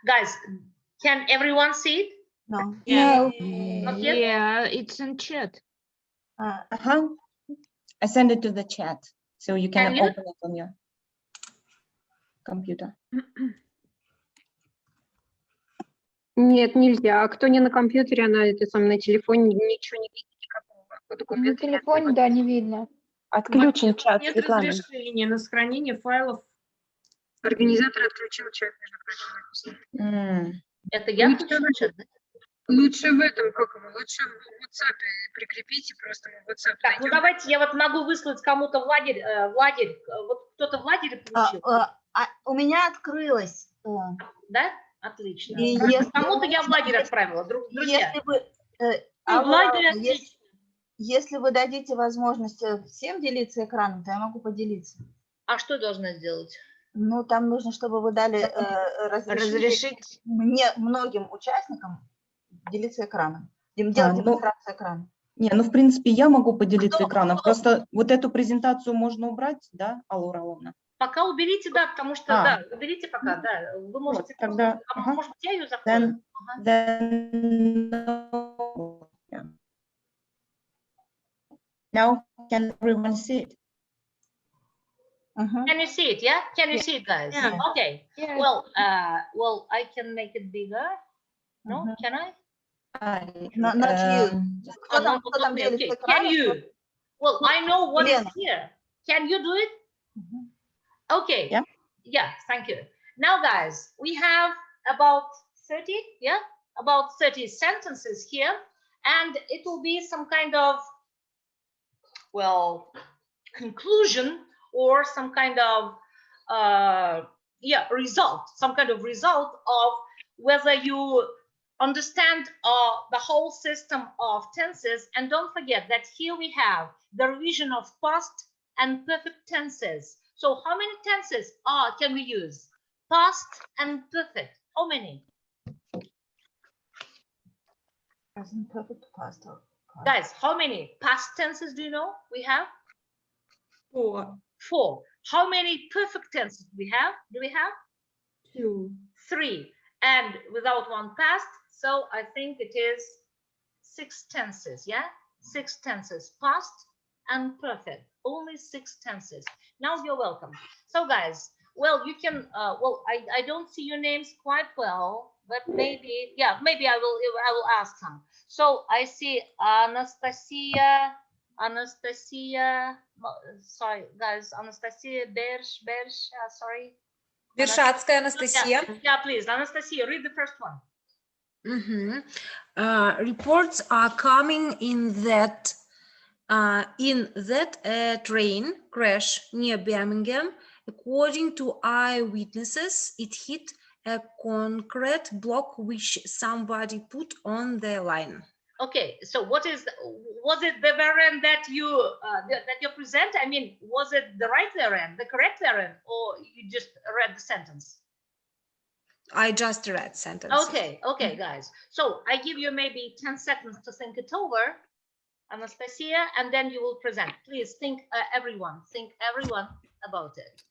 Guys, can everyone see it? No. No. Not yet? Yeah, it's in chat. I send it to the chat, so you can open it on your computer. Нет, нельзя. А кто не на компьютере, она на телефоне ничего не видит никакого. На телефоне, да, не видно. Отключен чат, Нет Светлана. разрешения на сохранение файлов. Организатор отключил чат, между прочим. Это я отключила чат, да? Лучше в этом, лучше в WhatsApp прикрепите, просто в WhatsApp. Так, ну давайте я вот могу выслать кому-то в лагерь, вот кто-то в лагере получил. У меня открылось. Да? Отлично. Кому-то я в лагерь отправила, друзья. Если вы дадите возможность всем делиться экраном, то я могу поделиться. А что должна сделать? Ну, там нужно, чтобы вы дали разрешить многим участникам делиться экраном, делать демонстрацию экрана. Не, ну в принципе я могу поделиться экраном, просто вот эту презентацию можно убрать, да, Алла Ураловна? Пока уберите, да, потому что, да, уберите пока, да, вы можете, вот, тогда, может быть, я ее закрою. Now can everyone see it? Can you see it? Yeah, can you see it, guys? Yeah. Okay. Yeah. Well, I can make it bigger. No, can I? Not you. Okay. Can you? Well, I know what is here. Can you do it? Okay. Yeah. Yeah. Thank you. Now, guys, we have about 30. Yeah, about 30 sentences here, and it will be some kind of, well, conclusion or some kind of result, some kind of result of whether you understand the whole system of tenses. And don't forget that here we have the revision of past and perfect tenses. So how many tenses can we use? Past and perfect. How many? Present perfect, past. Guys, how many past tenses do you know we have? 4. 4. How many perfect tenses do we have? 2. 3. And without one past, so I think it is 6 tenses. Yeah, 6 tenses, past and perfect. Only 6 tenses. Now you're welcome. So guys, well, you can. I don't see your names quite well, but maybe, yeah, maybe I will ask some. So I see Anastasia. Sorry, guys, Anastasia Bersh, sorry. Вершатская Анастасия. Yeah, please, Anastasia, read the first one. Reports are coming in that train crash near Birmingham. According to eyewitnesses, it hit a concrete block which somebody put on the line. Okay, so was it the variant that you present? I mean, was it the right variant, the correct variant, or you just read the sentence? I just read sentence. Okay, guys. So I give you maybe 10 seconds to think it over, Anastasia, and then you will present. Please think, everyone about it.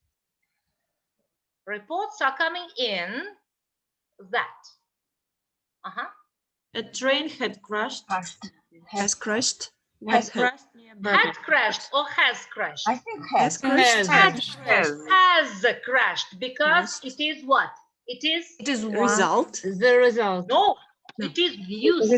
Reports are coming in that. A train had crashed. Has crashed. Has crashed near Birmingham. Had crashed or has crashed? I think has. Has crashed because it is what? It is Result. The result. No, it is news.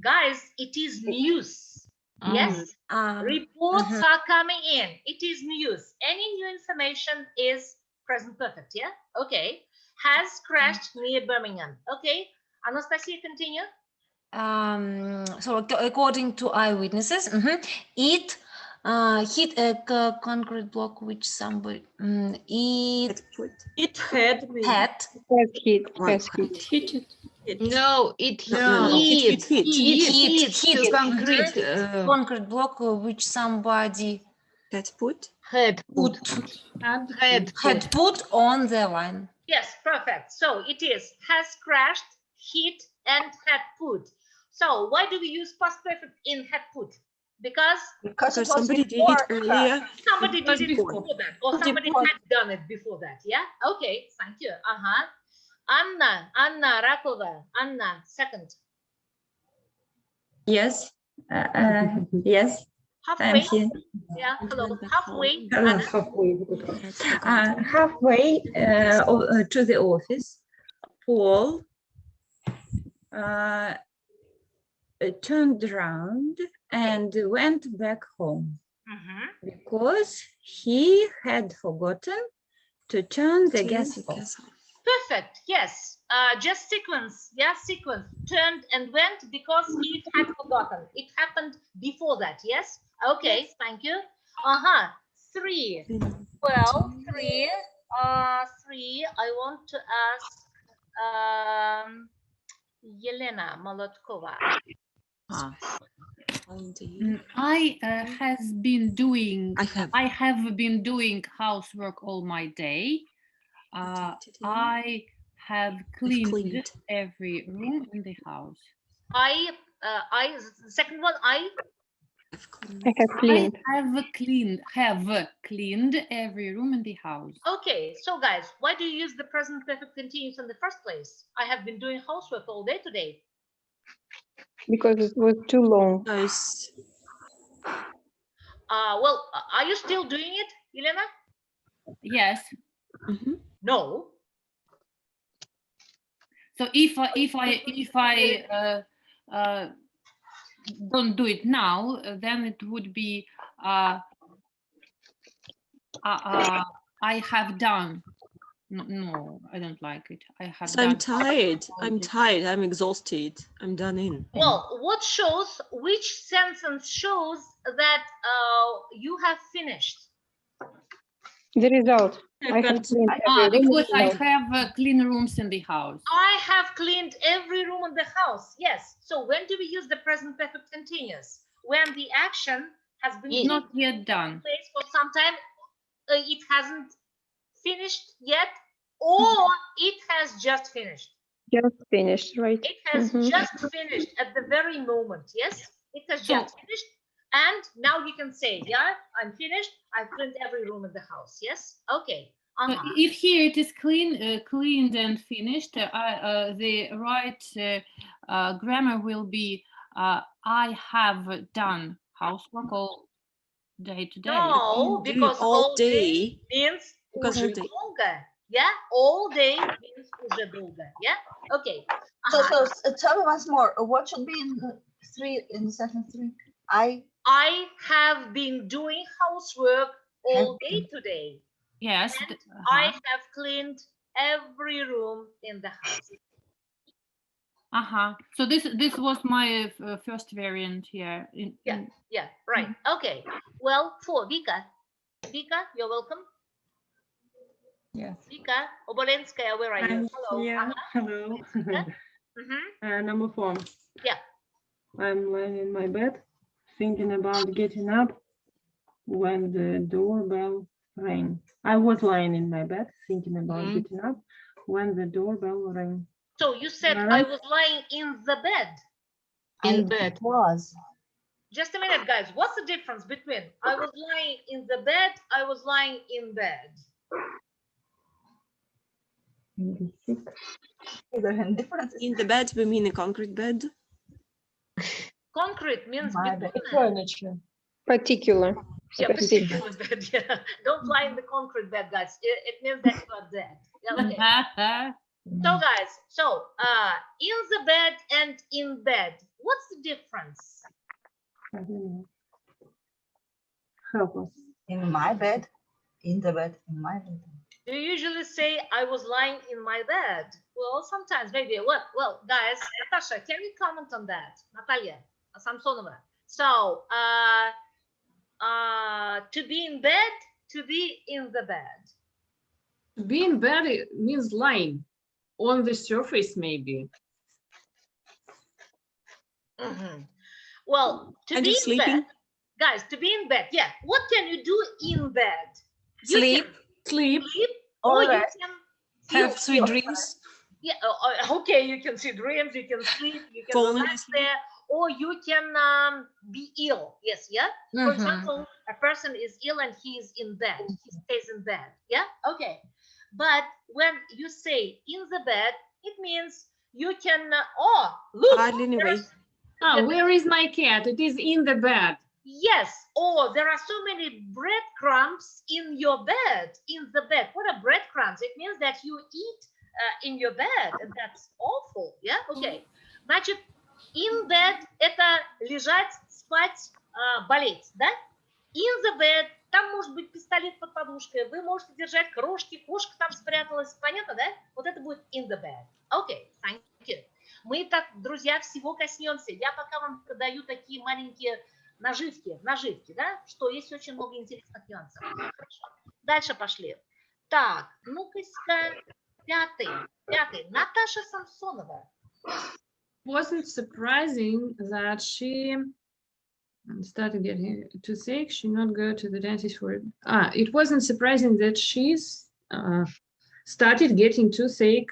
Guys, it is news. Yes. Reports are coming in. It is news. Any new information is present perfect. Yeah. Okay. Has crashed near Birmingham. Okay. Anastasia, continue. So according to eyewitnesses, it hit a concrete block which somebody it had Hit it. No, it hit concrete block which somebody had put on the line. Yes, perfect. So it is has crashed, hit, and had put. So why do we use past perfect in had put? Because somebody did it earlier. Somebody did it before that, or somebody had done it before that. Yeah. Okay. Thank you. Anna Rakova. Anna, second. Yes. Yes. Halfway. I'm here. Yeah. Hello. Halfway. Hello. Halfway to the office, Paul turned around and went back home because he had forgotten to turn the gas off. Perfect. Yes. Just sequence. Yeah, sequence. Turned and went because he had forgotten. It happened before that. Yes. Okay. Thank you. 3. Well, 3. 3. I want to ask Yelena Molotkova. I have been doing housework all my day. I have cleaned every room in the house. The second one, I have cleaned. Have cleaned every room in the house. Okay, so guys, why do you use the present perfect continuous in the first place? I have been doing housework all day today. Because it was too long. Nice. Well, are you still doing it, Elena? Yes. No. So if I don't do it now, then it would be I have done. No, I don't like it. I have done. I'm tired. I'm exhausted. I'm done in. Well, what shows, which sentence shows that you have finished? The result. I have cleaned every room. Because I have clean rooms in the house. I have cleaned every room in the house. Yes. So when do we use the present perfect continuous? When the action has been not yet done. For some time, it hasn't finished yet, or it has just finished. Just finished, right? It has just finished at the very moment. Yes, it has just finished. And now you can say, yeah, I'm finished. I've cleaned every room in the house. Yes. Okay. If here it is cleaned and finished, the right grammar will be I have done housework all day today. No, because all day means уже долго. Yeah, all day means уже долго. Yeah. Okay. So tell me once more. What should be in the sentence 3? I have been doing housework all day today. Yes. And I have cleaned every room in the house. So this was my first variant here. Yeah, right. Okay. Well, for Vika. Vika, you're welcome. Yes. Vika Obolenskaya, where are you? Hello. Yeah. Hello. Number 4. Yeah. I'm lying in my bed, thinking about getting up when the doorbell rang. I was lying in my bed, thinking about getting up when the doorbell rang. So you said I was lying in the bed. In bed. Was. Just a minute, guys. What's the difference between I was lying in the bed, I was lying in bed? In the bed, we mean a concrete bed. Concrete means furniture. Particular. Yeah, particular bed. Yeah. Don't lie in the concrete bed, guys. It means that you are dead. Yeah, okay. So guys, in the bed and in bed, what's the difference? I don't know. Help us. In my bed, in the bed, in my bed. Do you usually say I was lying in my bed, Well, sometimes maybe. What? Well, guys, Natasha, can you comment on that? Natalia Samsonova. So, to be in bed, to be in the bed. To be in bed means lying on the surface, maybe. Well, to be in bed, guys, to be in bed. Yeah. What can you do in bed? Sleep. Sleep. Or you can Have sweet dreams. Yeah. Okay. You can see dreams. You can sleep. You can relax there, or you can be ill. Yes. Yeah. For example, a person is ill and he is in bed. He stays in bed. Yeah. Okay. But when you say in the bed, it means you can. Look. Where is my cat? It is in the bed. Yes. Oh, there are so many breadcrumbs in your bed. In the bed. What are breadcrumbs? It means that you eat in your bed, and that's awful. Yeah. Okay. Значит, in bed это лежать, спать, болеть, да? In the bed. Там может быть пистолет под подушкой. Вы можете держать крошки, кошка там спряталась. Понятно, да? Вот это будет in the bed. Okay. Thank you. Мы так, друзья, всего коснемся. Я пока вам продаю такие маленькие наживки, да, что есть очень много интересных нюансов. Хорошо. Dальше пошли. Так, ну-ка, пятый. Наташа Самсонова. Wasn't surprising that she started getting toothache. She not go to the dentist for it. It wasn't surprising that she's started getting toothache.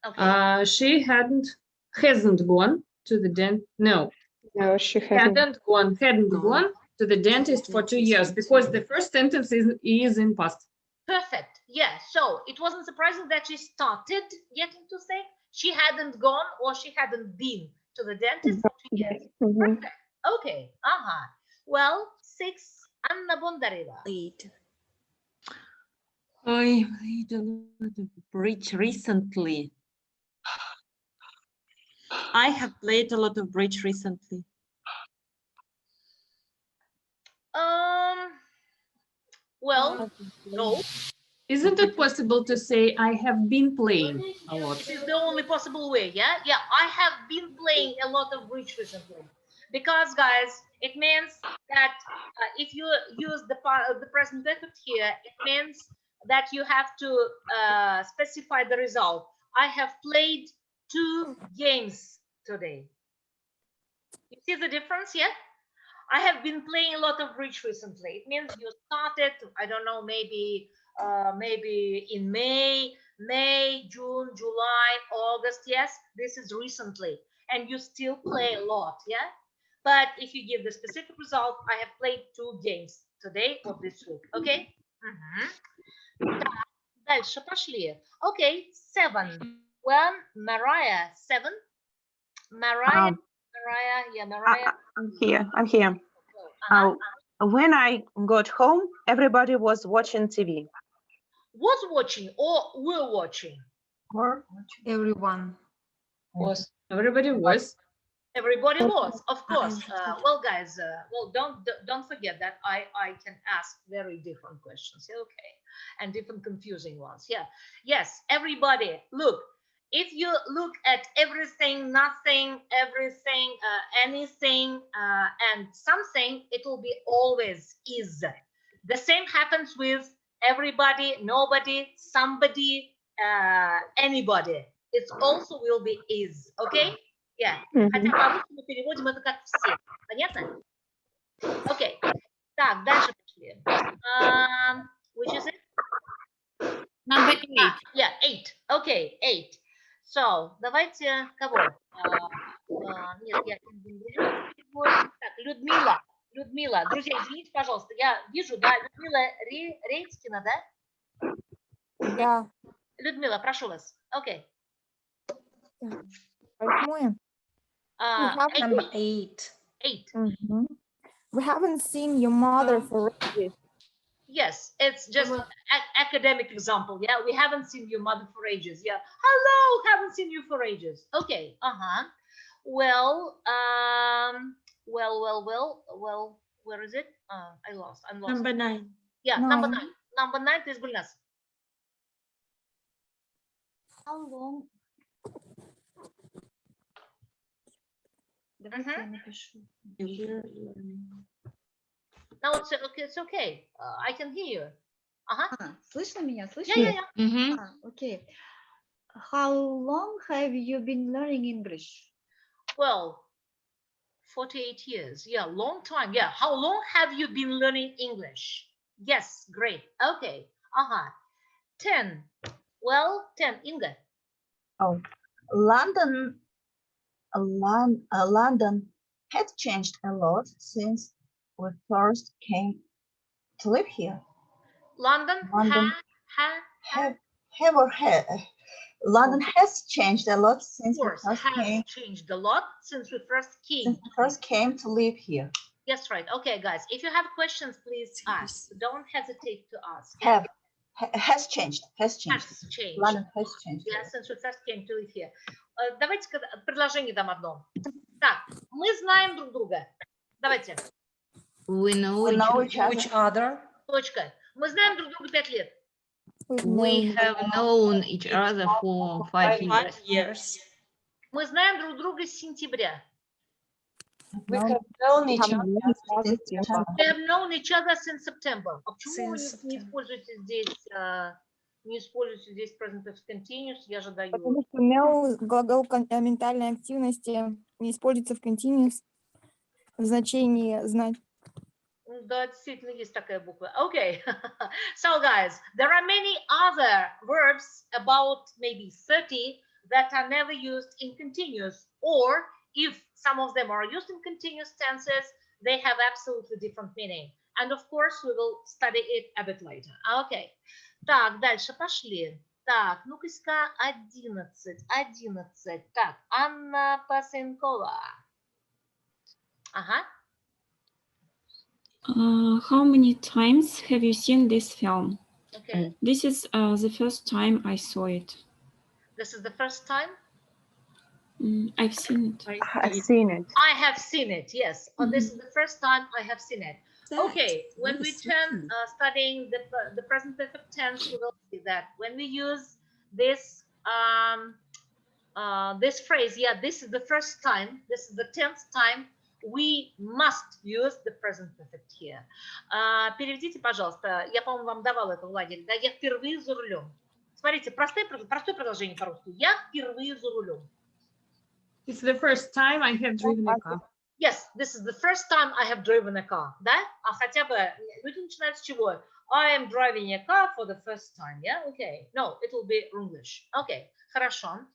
Okay. She hasn't gone to the dentist. No, she hadn't gone to the dentist for 2 years, because the first sentence is in past. Perfect. Yeah. So it wasn't surprising that she started getting toothache. She hadn't gone or she hadn't been to the dentist for 2 years. Perfect. Okay. Well, 6. Anna Bondareva. 8. I made a lot of bridge recently. I have played a lot of bridge recently. Well, no. Isn't it possible to say I have been playing a lot? This is the only possible way, yeah? Yeah, I have been playing a lot of bridge recently. Because, guys, it means that if you use the present perfect here, it means that you have to specify the result. I have played 2 games today. You see the difference here? I have been playing a lot of bridge recently. It means you started, I don't know, maybe in May, June, July, August. Yes, this is recently, and you still play a lot. Yeah, but if you give the specific result, I have played 2 games today or this week. Okay. Дальше пошли. Okay, 7. Well, Mariah, 7. Mariah. I'm here. When I got home, everybody was watching TV. Was watching or were watching? Everyone. Was. Everybody was. Everybody was, of course. Well, guys, well, don't forget that I can ask very different questions. Okay, and different confusing ones. Yeah. Yes, everybody. Look. If you look at everything, nothing, everything, anything, and something, it will be always is. The same happens with everybody, nobody, somebody, anybody. It also will be is. Okay? Yeah. Хотя по-русски мы переводим это как все. Понятно? Okay. Так, дальше пошли. Which is it? Number 8. Yeah, 8. Okay, 8. So, давайте кого? Нет, я так, Людмила. Друзья, извините, пожалуйста, я вижу, да, Людмила Рейцкина, да? Да. Людмила, прошу вас. Окей. 8. Number 8. 8. We haven't seen your mother for ages. Yes, it's just an academic example. Yeah, we haven't seen your mother for ages. Yeah, hello, haven't seen you for ages. Okay, Well, where is it? I'm lost. Number 9. Yeah, number 9. Number 9 is Gulnaz. How long No, it's okay. I can hear you. Слышно меня? Yeah. Okay. How long have you been learning English? Well, 48 years. Yeah, long time. Yeah. How long have you been learning English? Yes, great. Okay. 10. Well, 10. Inga. Oh, London has changed a lot since we first came to live here. London London has changed a lot since we first came to live here. Yes, right. Okay, guys. If you have questions, please ask. Don't hesitate to ask. Has changed. London has changed. Yeah, since we first came to live here. Давайте предложение дам одно. Так, мы знаем друг друга. Давайте. We know each other. Точка. Мы знаем друг друга 5 лет. We have known each other for 5 years. Мы знаем друг друга с сентября. We have known each other since September. А почему вы не используете здесь present perfect continuous? Я же даю. Потому что know глагол ментальной активности не используется в continuous в значении знать. Да, действительно есть такая буква. Okay. So guys, there are many other verbs, about maybe 30, that are never used in continuous, or if some of them are used in continuous tenses, they have absolutely different meaning. And of course, we will study it a bit later. Okay. Так, дальше пошли. Так, ну-ка-ка, 11. Так, Анна Пасенкова. How many times have you seen this film? Okay. This is the first time I saw it. This is the first time? I've seen it. I've seen it. I have seen it, yes. This is the first time I have seen it. Okay, when we turn studying the present perfect tense, we will see that when we use this this phrase, yeah, this is the first time, this is the 10th time, we must use the present perfect here. Переведите, пожалуйста, я, по-моему, вам давала это в лагере, да, я впервые за рулем. Смотрите, простое предложение по-русски. Я впервые за рулем. It's the first time I have driven a car. Yes, this is the first time I have driven a car, да? А хотя бы люди начинают с чего? I am driving a car for the first time, yeah? Okay. No, it will be English. Okay, хорошо.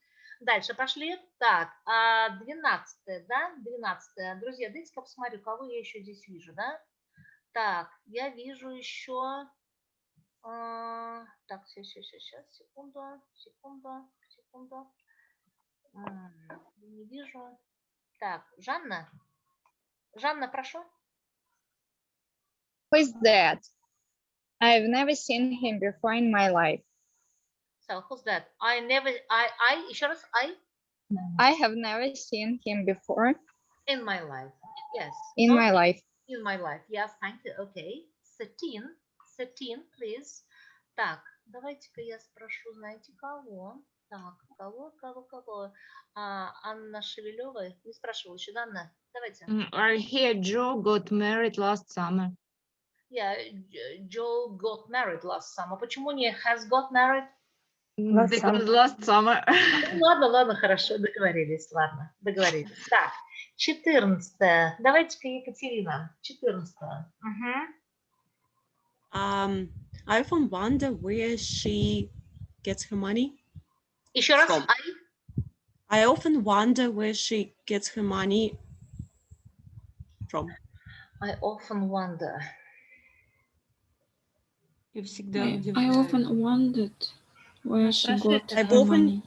Дальше пошли. Так, 12, да? 12. Друзья, дайте-ка посмотрю, кого я еще здесь вижу, да? Так, я вижу еще... Так, сейчас, секунду. Не вижу. Так, Жанна, прошу. Who is that? I've never seen him before in my life. So, who's that? Еще раз, I have never seen him before. In my life, yes. In my life. In my life, yes, thank you. Okay. Сатин, please. Так, давайте-ка я спрошу, знаете кого? Так, кого? Анна Шевелева. Не спрашивала еще, да, Анна? Давайте. I hear Joe got married last summer. Yeah, Joe got married last summer. Почему не has got married? Because last summer. Ладно, хорошо, договорились, ладно, договорились. Так, 14. Давайте-ка Екатерина. 14. I often wonder where she gets her money. Еще раз. I often wonder where she gets her money from. I often wonder. I often wondered where she got her money.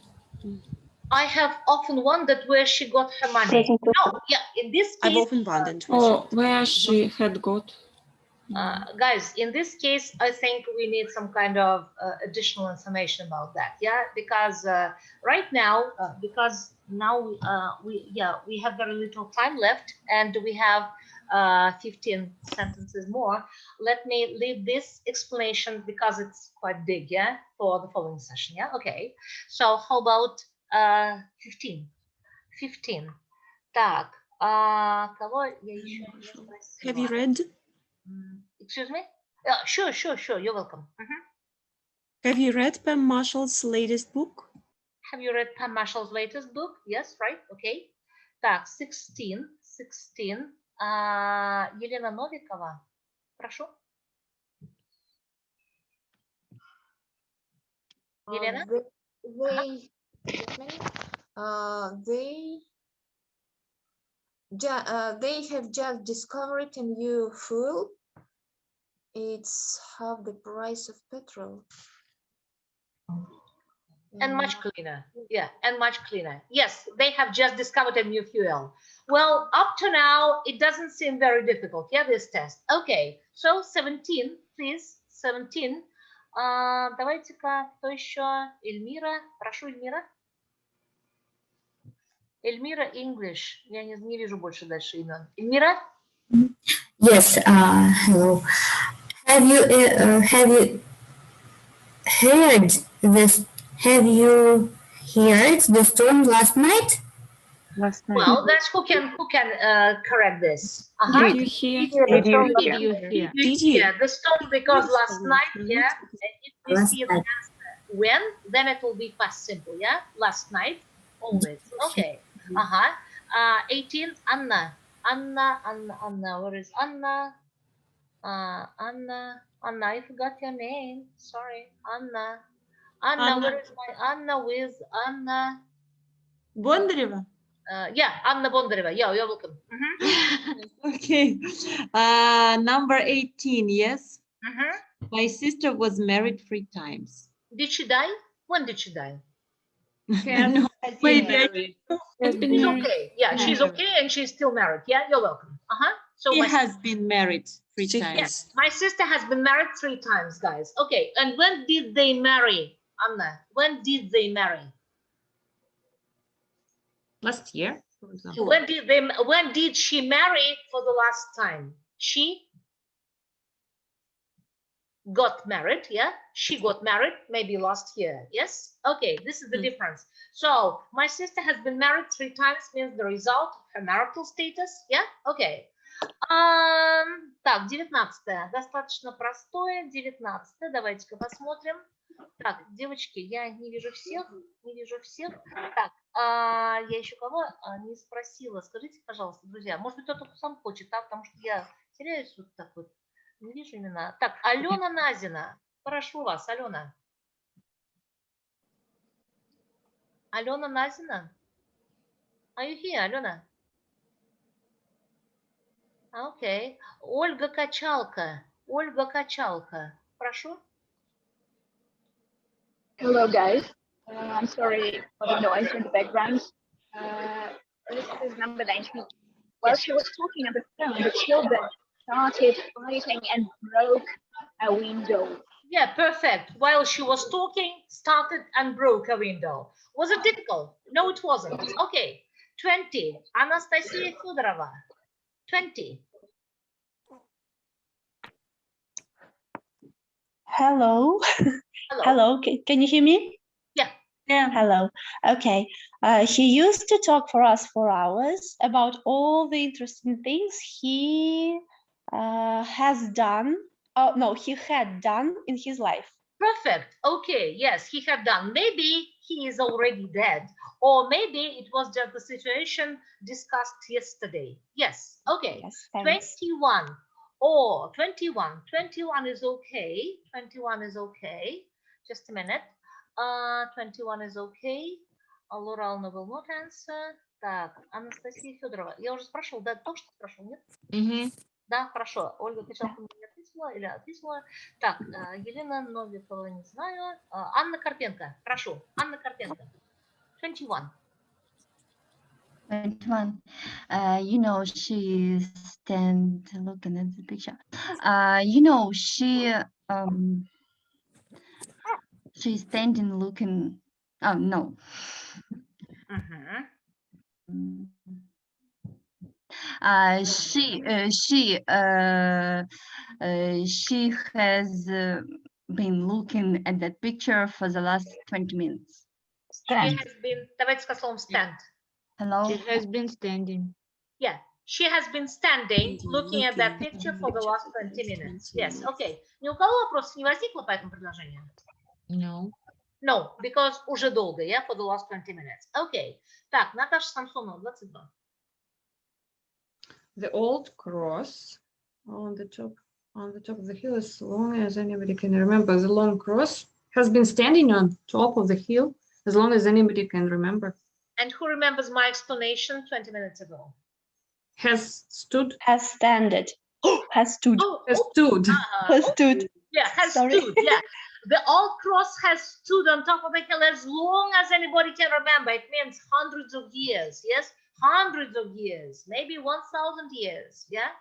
I have often wondered where she got her money. No, yeah, in this case. I've often wondered where she had got. Guys, in this case, I think we need some kind of additional information about that. Yeah, because right now, we have very little time left, and we have 15 sentences more. Let me leave this explanation because it's quite big, yeah, for the following session. Yeah, okay. So how about 15? 15. Так, Кого я еще не спросила? Have you read? Excuse me? Sure. You're welcome. Have you read Pam Marshall's latest book? Have you read Pam Marshall's latest book? Yes, right. Okay. Так, 16. Елена Новикова. Прошу. Елена? They have just discovered a new fuel. It's half the price of petrol. And much cleaner. Yeah, and much cleaner. Yes, they have just discovered a new fuel. Well, up to now, it doesn't seem very difficult. Yeah, this test. Okay, so 17, please. 17. Давайте-ка, кто еще? Эльмира. Прошу, Эльмира. Эльмира English. Я не вижу больше дальше имен. Эльмира? Yes, hello. Have you heard this? Have you heard the storm last night? Well, that's who can correct this. Did you hear? Did you hear? The storm, because last night, yeah. And if we see the answer when, then it will be past simple, yeah. Last night, always. Okay. 18. Anna. Where is Anna? Anna, I forgot your name. Sorry, Anna. Where is my Anna? With Anna? Bondareва? Yeah, Anna Bondareва. Yeah, you're welcome. Okay. Number 18, yes? My sister was married 3 times. Did she die? When did she die? No, maybe. It's okay. Yeah, she's okay and she's still married. Yeah, you're welcome. So She has been married 3 times. Yes, my sister has been married 3 times, guys. Okay, and when did they marry, Anna? When did they marry? Last year, for example. When did she marry for the last time? She got married, yeah? She got married maybe last year, yes? Okay, this is the difference. So, my sister has been married 3 times, means the result of her marital status, yeah? Okay. Так, 19-е, достаточно простое, 19-е, давайте-ка посмотрим. Так, девочки, я не вижу всех. Так, я еще кого не спросила, скажите, пожалуйста, друзья, может быть, кто-то сам хочет, да, потому что я теряюсь вот так вот, не вижу имена. Так, Алена Назина, прошу вас, Алена. Алена Назина? Are you here, Алена? Окей. Ольга Качалка. Прошу. Hello, guys. I'm sorry for the noise in the background. This is number 19. While she was talking on the phone, the children started fighting and broke a window. Yeah, perfect. While she was talking, started and broke a window. Was it difficult? No, it wasn't. Okay. 20. Anastasia Fedorova. 20. Hello. Hello. Can you hear me? Yeah. Hello. Okay. He used to talk for us for hours about all the interesting things he has done. Oh, no, he had done in his life. Perfect. Okay. Yes, he had done. Maybe he is already dead, or maybe it was just the situation discussed yesterday. Yes. Okay. Yes, 21 or 21. 21 is okay. 21 is okay. Just a minute. 21 is okay. Ураловной will not answer. Так, Анастасия Федорова. Я уже спрашивала, да, только что спрашивала, нет? Да, хорошо. Ольга Качалка мне ответила или ответила. Так, Елена Новикова, не знаю. Анна Карпенко, прошу. Анна Карпенко. 21. 21. You know, she stand looking at the picture. You know, she's standing looking. Oh no. She has been looking at that picture for the last 20 minutes. She has been, давайте со словом stand. Hello. She has been standing. Yeah, she has been standing, looking at that picture for the last 20 minutes. Yes, okay. Ни у кого вопросов не возникло по этому предложению? No. No, because уже долго, yeah, for the last 20 minutes. Okay. Так, Наташа Самсонова, 22. The old cross on the top of the hill, as long as anybody can remember. The long cross has been standing on top of the hill as long as anybody can remember. And who remembers my explanation 20 minutes ago? Has stood. Has standed. Has stood. Has stood. Has stood. Yeah, has stood. Yeah. The old cross has stood on top of the hill as long as anybody can remember. It means hundreds of years. Yes, hundreds of years, maybe 1,000 years. Yeah.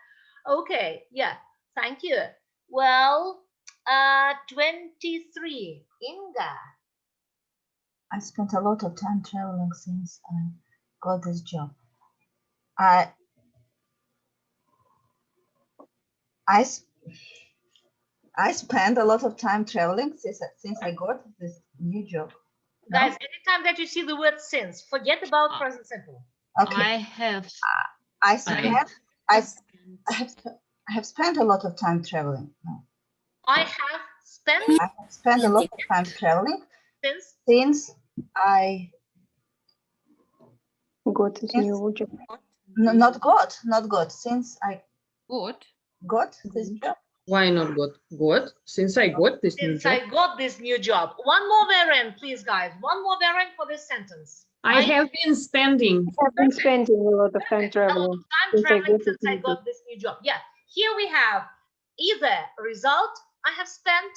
Okay. Yeah. Thank you. Well, 23. Inga. I spent a lot of time traveling since I got this job. I spent a lot of time traveling since I got this new job. Guys, anytime that you see the word since, forget about present simple. Okay. I have spent a lot of time traveling. No. I have spent a lot of time traveling since I got this new job. No, not got. Since I got this job. Why not got? Got? Since I got this new job. I got this new job. One more variant, please, guys. One more variant for this sentence. I have been spending. I've been spending a lot of time traveling. Since I got this new job. Yeah. Here we have either result, I have spent,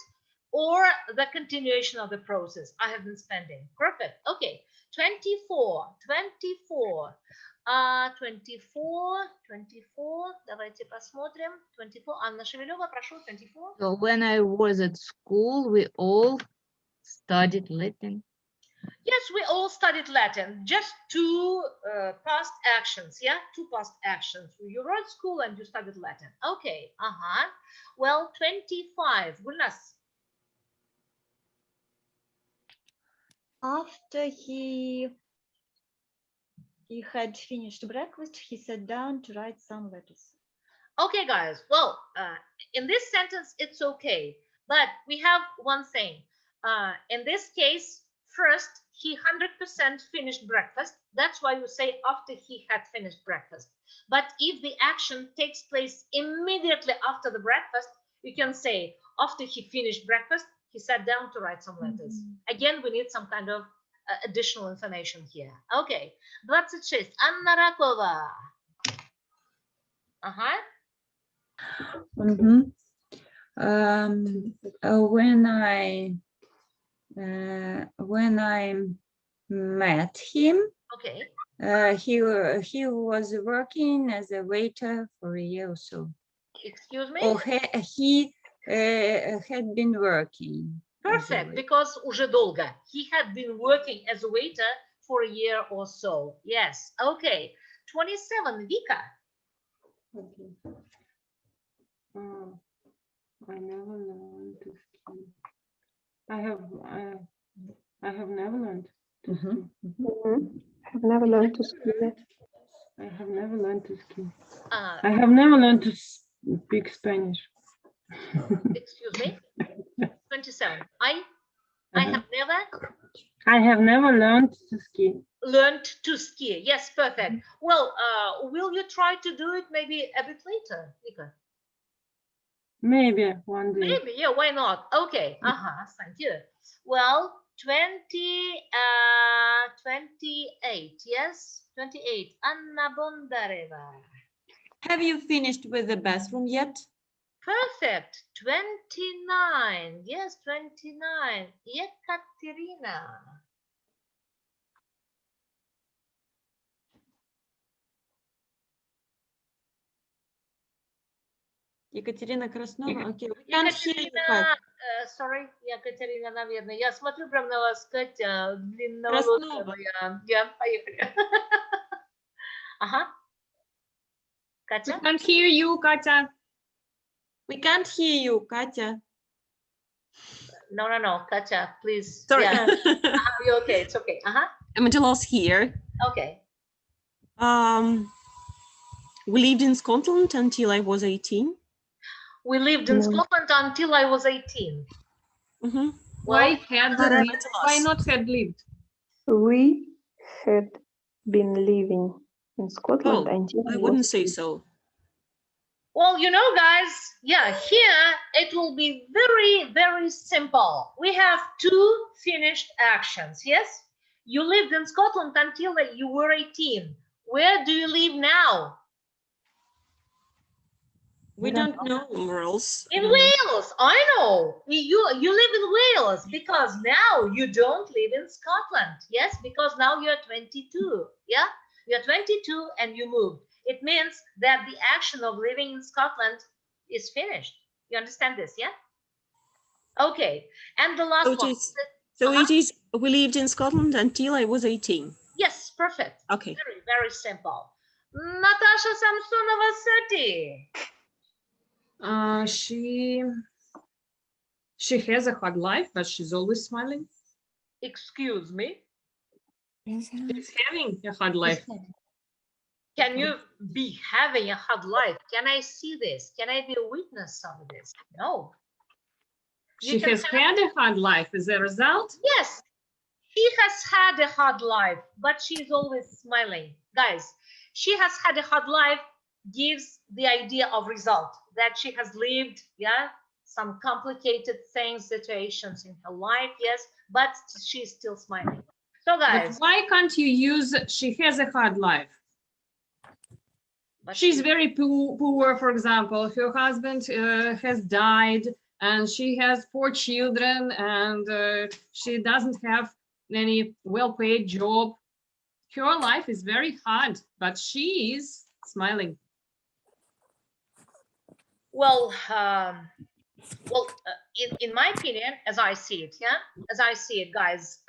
or the continuation of the process. I have been spending. Perfect. Okay. 24. Давайте посмотрим. 24. Анна Шевелева, прошу, 24. So when I was at school, we all studied Latin. Yes, we all studied Latin. Just two past actions, yeah? Two past actions. You were at school and you studied Latin. Okay, Well, 25. Gulnaz. After he had finished breakfast, he sat down to write some letters. Okay, guys. Well, in this sentence, it's okay. But we have one thing. In this case, first, he 100% finished breakfast. That's why you say after he had finished breakfast. But if the action takes place immediately after the breakfast, you can say after he finished breakfast, he sat down to write some letters. Again, we need some kind of additional information here. Okay. 26. Anna Rakova. When I met him, okay, he was working as a waiter for a year or so. Excuse me? Or he had been working. Perfect, because уже долго. He had been working as a waiter for a year or so. Yes. Okay. 27. Vika. Okay. I never learned to ski. I have never learned to ski. I've never learned to ski yet. I have never learned to ski. I have never learned to speak Spanish. Excuse me. 27. I have never learned to ski. Learned to ski. Yes, perfect. Well, will you try to do it maybe a bit later, Vika? Maybe one day. Maybe, yeah, why not? Okay. Thank you. Well, 28. Yes, 28. Anna Bondareva. Have you finished with the bathroom yet? Perfect. 29. Yes, 29. Ekaterina. Екатерина Краснова. Okay. We can't hear you, Катя. Sorry, Екатерина, наверное. Я смотрю прям на вас, Катя, длинного Краснова. Я, поехали. Катя? We can't hear you, Katya. We can't hear you, Katya. No, Katya, please. Sorry. Yeah. You're okay, it's okay. I'm at a loss here. Okay. We lived in Scotland until I was 18. We lived in Scotland until I was 18. Mm-hmm. Why not had lived? We had been living in Scotland until I wouldn't say so. Well, you know, guys, yeah, here it will be very, very simple. We have two finished actions, yes? You lived in Scotland until you were 18. Where do you live now? We don't know Wales. In Wales, I know. You live in Wales because now you don't live in Scotland. Yes, because now you're 22. Yeah, you're 22 and you moved. It means that the action of living in Scotland is finished. You understand this? Yeah. Okay. And the last one. It is. We lived in Scotland until I was 18. Yes, perfect. Okay. Very, very simple. Natasha Samsonova, 30. She has a hard life, but she's always smiling. Excuse me? She's having a hard life. Can you be having a hard life? Can I see this? Can I be a witness of this? No. She has had a hard life as a result? Yes. She has had a hard life, but she's always smiling. Guys, she has had a hard life gives the idea of result, that she has lived, yeah, some complicated things, situations in her life, yes, but she's still smiling. So guys, but why can't you use she has a hard life? She's very poor, for example. Her husband has died and she has 4 children and she doesn't have any well-paid job. Her life is very hard, but she is smiling. Well, in my opinion, as I see it, yeah, as I see it, guys,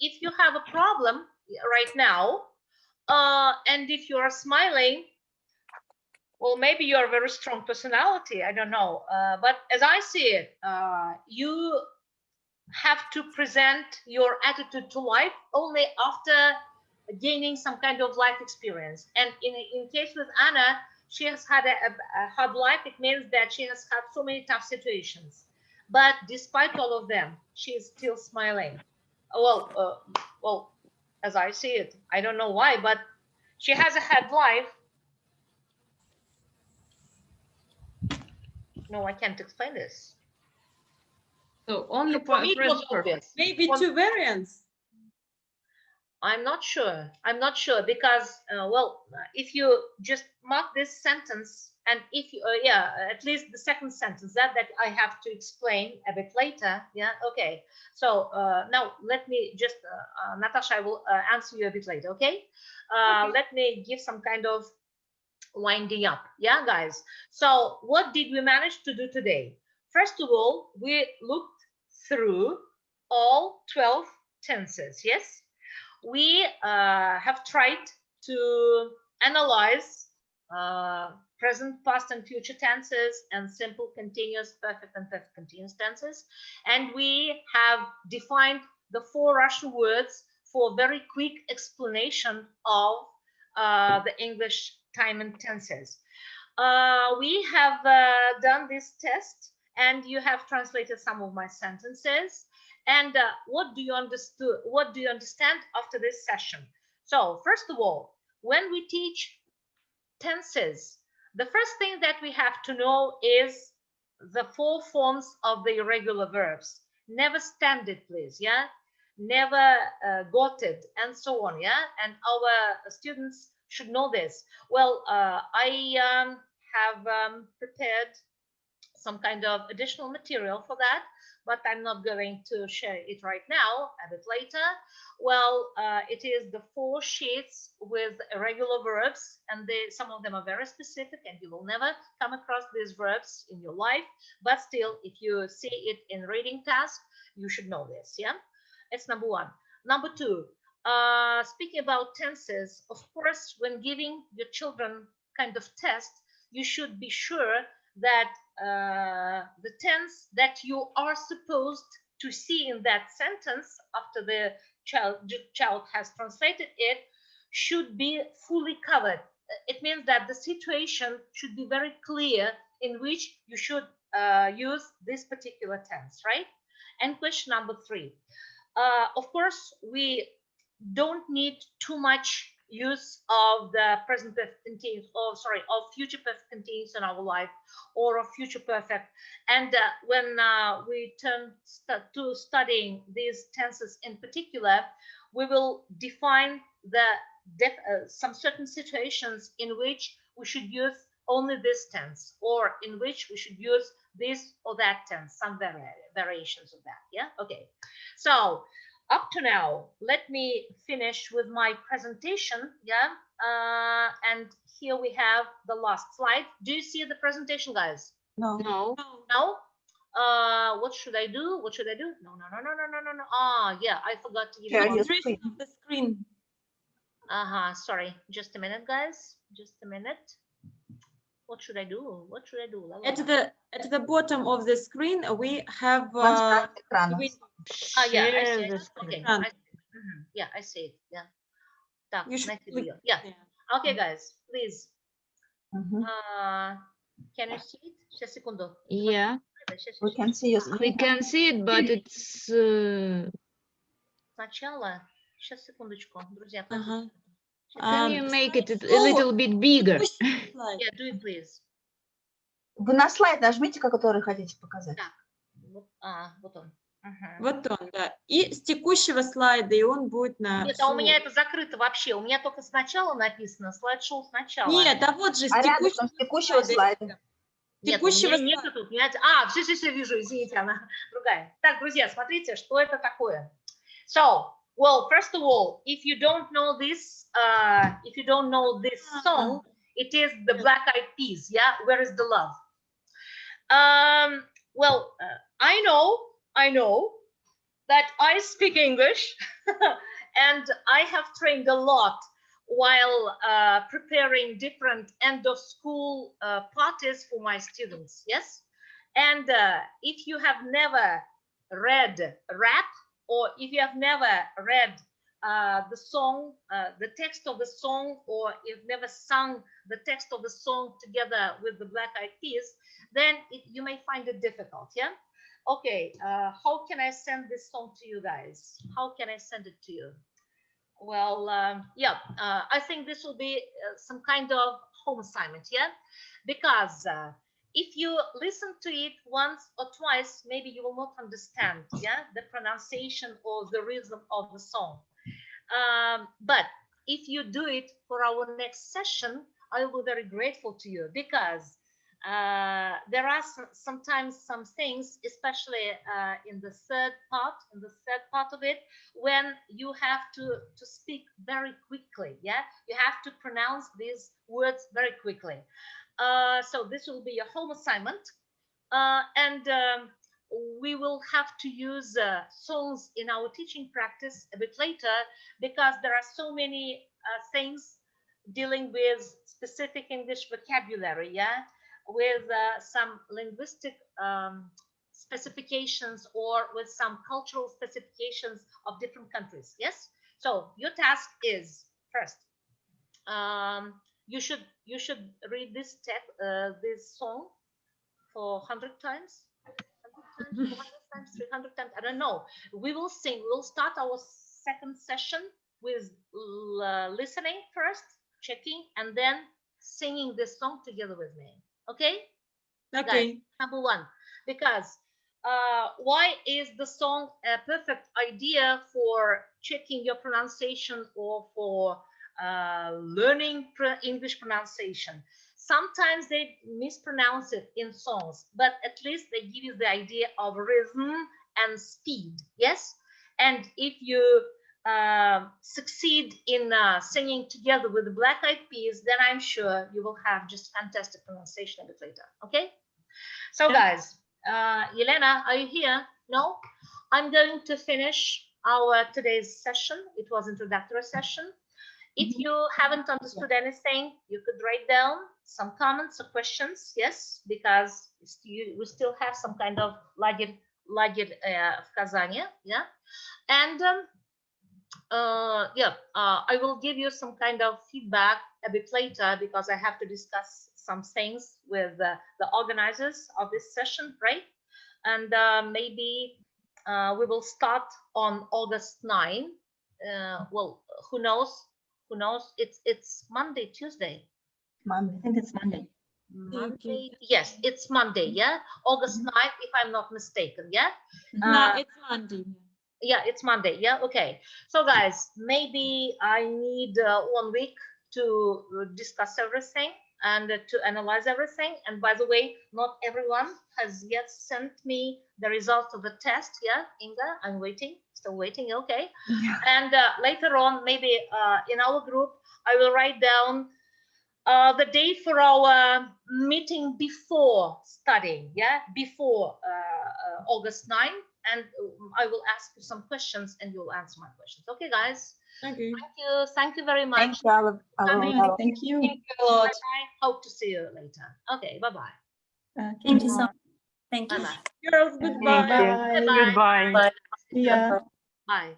if you have a problem right now, and if you are smiling, well, maybe you're a very strong personality. I don't know, but as I see it, you have to present your attitude to life only after gaining some kind of life experience. And in case with Anna, she has had a hard life. It means that she has had so many tough situations, but despite all of them, she is still smiling. Well, as I see it, I don't know why, but she has a hard life. No, I can't explain this. So only for me, it was obvious. Maybe two variants. I'm not sure. I'm not sure because, well, if you just mark this sentence and if you, yeah, at least the second sentence that I have to explain a bit later. Yeah. Okay. So now let me just, Natasha, I will answer you a bit later. Okay. Okay. Let me give some kind of winding up. Yeah, guys. So what did we manage to do today? First of all, we looked through all 12 tenses. Yes. We have tried to analyze present, past, and future tenses and simple, continuous, perfect, and perfect continuous tenses. And we have defined the 4 Russian words for very quick explanation of the English time and tenses. We have done this test, and you have translated some of my sentences. And what do you understand after this session? So first of all, when we teach tenses, the first thing that we have to know is the 4 forms of the irregular verbs. Never stand it, please, yeah? Never got it, and so on, yeah? And our students should know this. Well, I have prepared some kind of additional material for that, but I'm not going to share it right now, a bit later. Well, it is the 4 sheets with irregular verbs, and some of them are very specific, and you will never come across these verbs in your life, but still, if you see it in reading task, you should know this, yeah? It's number 1. Number 2, speaking about tenses, of course, when giving your children kind of test, you should be sure that the tense that you are supposed to see in that sentence after the child has translated it should be fully covered. it means that the situation should be very clear in which you should use this particular tense, right? And question number 3. Of course, we don't need too much use of the present perfect continuous, or sorry, of future perfect continuous in our life, or of future perfect. And when we turn to studying these tenses in particular, we will define some certain situations in which we should use only this tense, or in which we should use this or that tense, some variations of that. Yeah, okay. So up to now, let me finish with my presentation. Yeah, and here we have the last slide. Do you see the presentation, guys? No. No. What should I do? What should I do? No. Ah, yeah, I forgot to give you the screen. Sorry, just a minute, guys. Just a minute. What should I do? What should I do? At the bottom of the screen, we have yeah, I see it. Okay, I see it. Yeah, I see it. Yeah. Так, yeah. Okay, guys, please. Can you see it? Сейчас, секунду. Yeah. We can see your screen. We can see it, but it's... Сначала. Сейчас, секундочку, друзья. Can you make it a little bit bigger? Yeah, do it, please. Вы на слайд нажмите, который хотите показать. Так, вот он. Вот он, да. И с текущего слайда, и он будет на... Нет, а у меня это закрыто вообще. У меня только сначала написано, слайд шел сначала. Нет, а вот же с текущего слайда. Нет, нету тут. Все, вижу, извините, она другая. Так, друзья, смотрите, что это такое. So, well, first of all, if you don't know this song, it is the Black Eyed Peas, yeah? Where is the love? Well, I know that I speak English and I have trained a lot while preparing different end of school parties for my students, yes? And if you have never read rap, or if you have never read the song, the text of the song, or you've never sung the text of the song together with the Black Eyed Peas, then you may find it difficult, yeah? Okay, how can I send this song to you guys? How can I send it to you? Well, I think this will be some kind of home assignment, yeah? Because if you listen to it once or twice, maybe you will not understand, yeah, the pronunciation or the rhythm of the song. But if you do it for our next session, I will be very grateful to you, because there are sometimes some things, especially in the third part of it, when you have to speak very quickly, yeah, you have to pronounce these words very quickly. So this will be a home assignment, and we will have to use songs in our teaching practice a bit later, because there are so many things dealing with specific English vocabulary, yeah, with some linguistic specifications, or with some cultural specifications of different countries, yes? So your task is, first, you should read this this song for 100 times, 400 times, 300 times, I don't know. We will sing. We'll start our second session with listening first, checking, and then singing this song together with me. Okay? Okay. Guys, number one, because why is the song a perfect idea for checking your pronunciation, or for learning English pronunciation? Sometimes they mispronounce it in songs, but at least they give you the idea of rhythm and speed, yes? And if you succeed in singing together with the Black Eyed Peas, then I'm sure you will have just fantastic pronunciation a bit later, okay? So guys, Yelena, are you here? No? I'm going to finish our today's session. It was introductory session. If you haven't understood anything, you could write down some comments or questions, yes, because we still have some kind of лагерь в Казани, yeah. And I will give you some kind of feedback a bit later because I have to discuss some things with the organizers of this session, right? And maybe we will start on August 9. Well, who knows? Who knows? It's Monday, Tuesday. Monday. I think it's Monday. Monday. Yes, it's Monday. Yeah, August 9th, if I'm not mistaken. Yeah. No, it's Monday. Yeah, it's Monday. Yeah, okay. So guys, maybe I need 1 week to discuss everything and to analyze everything. And by the way, not everyone has yet sent me the results of the test. Yeah, Inga, I'm waiting, still waiting. Okay. Yeah. And later on, maybe in our group, I will write down the day for our meeting before studying. Yeah, before August 9. And I will ask you some questions and you'll answer my questions. Okay, guys? Okay. Thank you. Thank you very much. Thank you, Allo. Thank you. Thank you a lot. Bye-bye. Hope to see you later. Okay, bye-bye. Thank you so much. Thank you. Bye-bye. Girls, goodbye. Bye. Bye-bye. Goodbye. Yeah. Bye.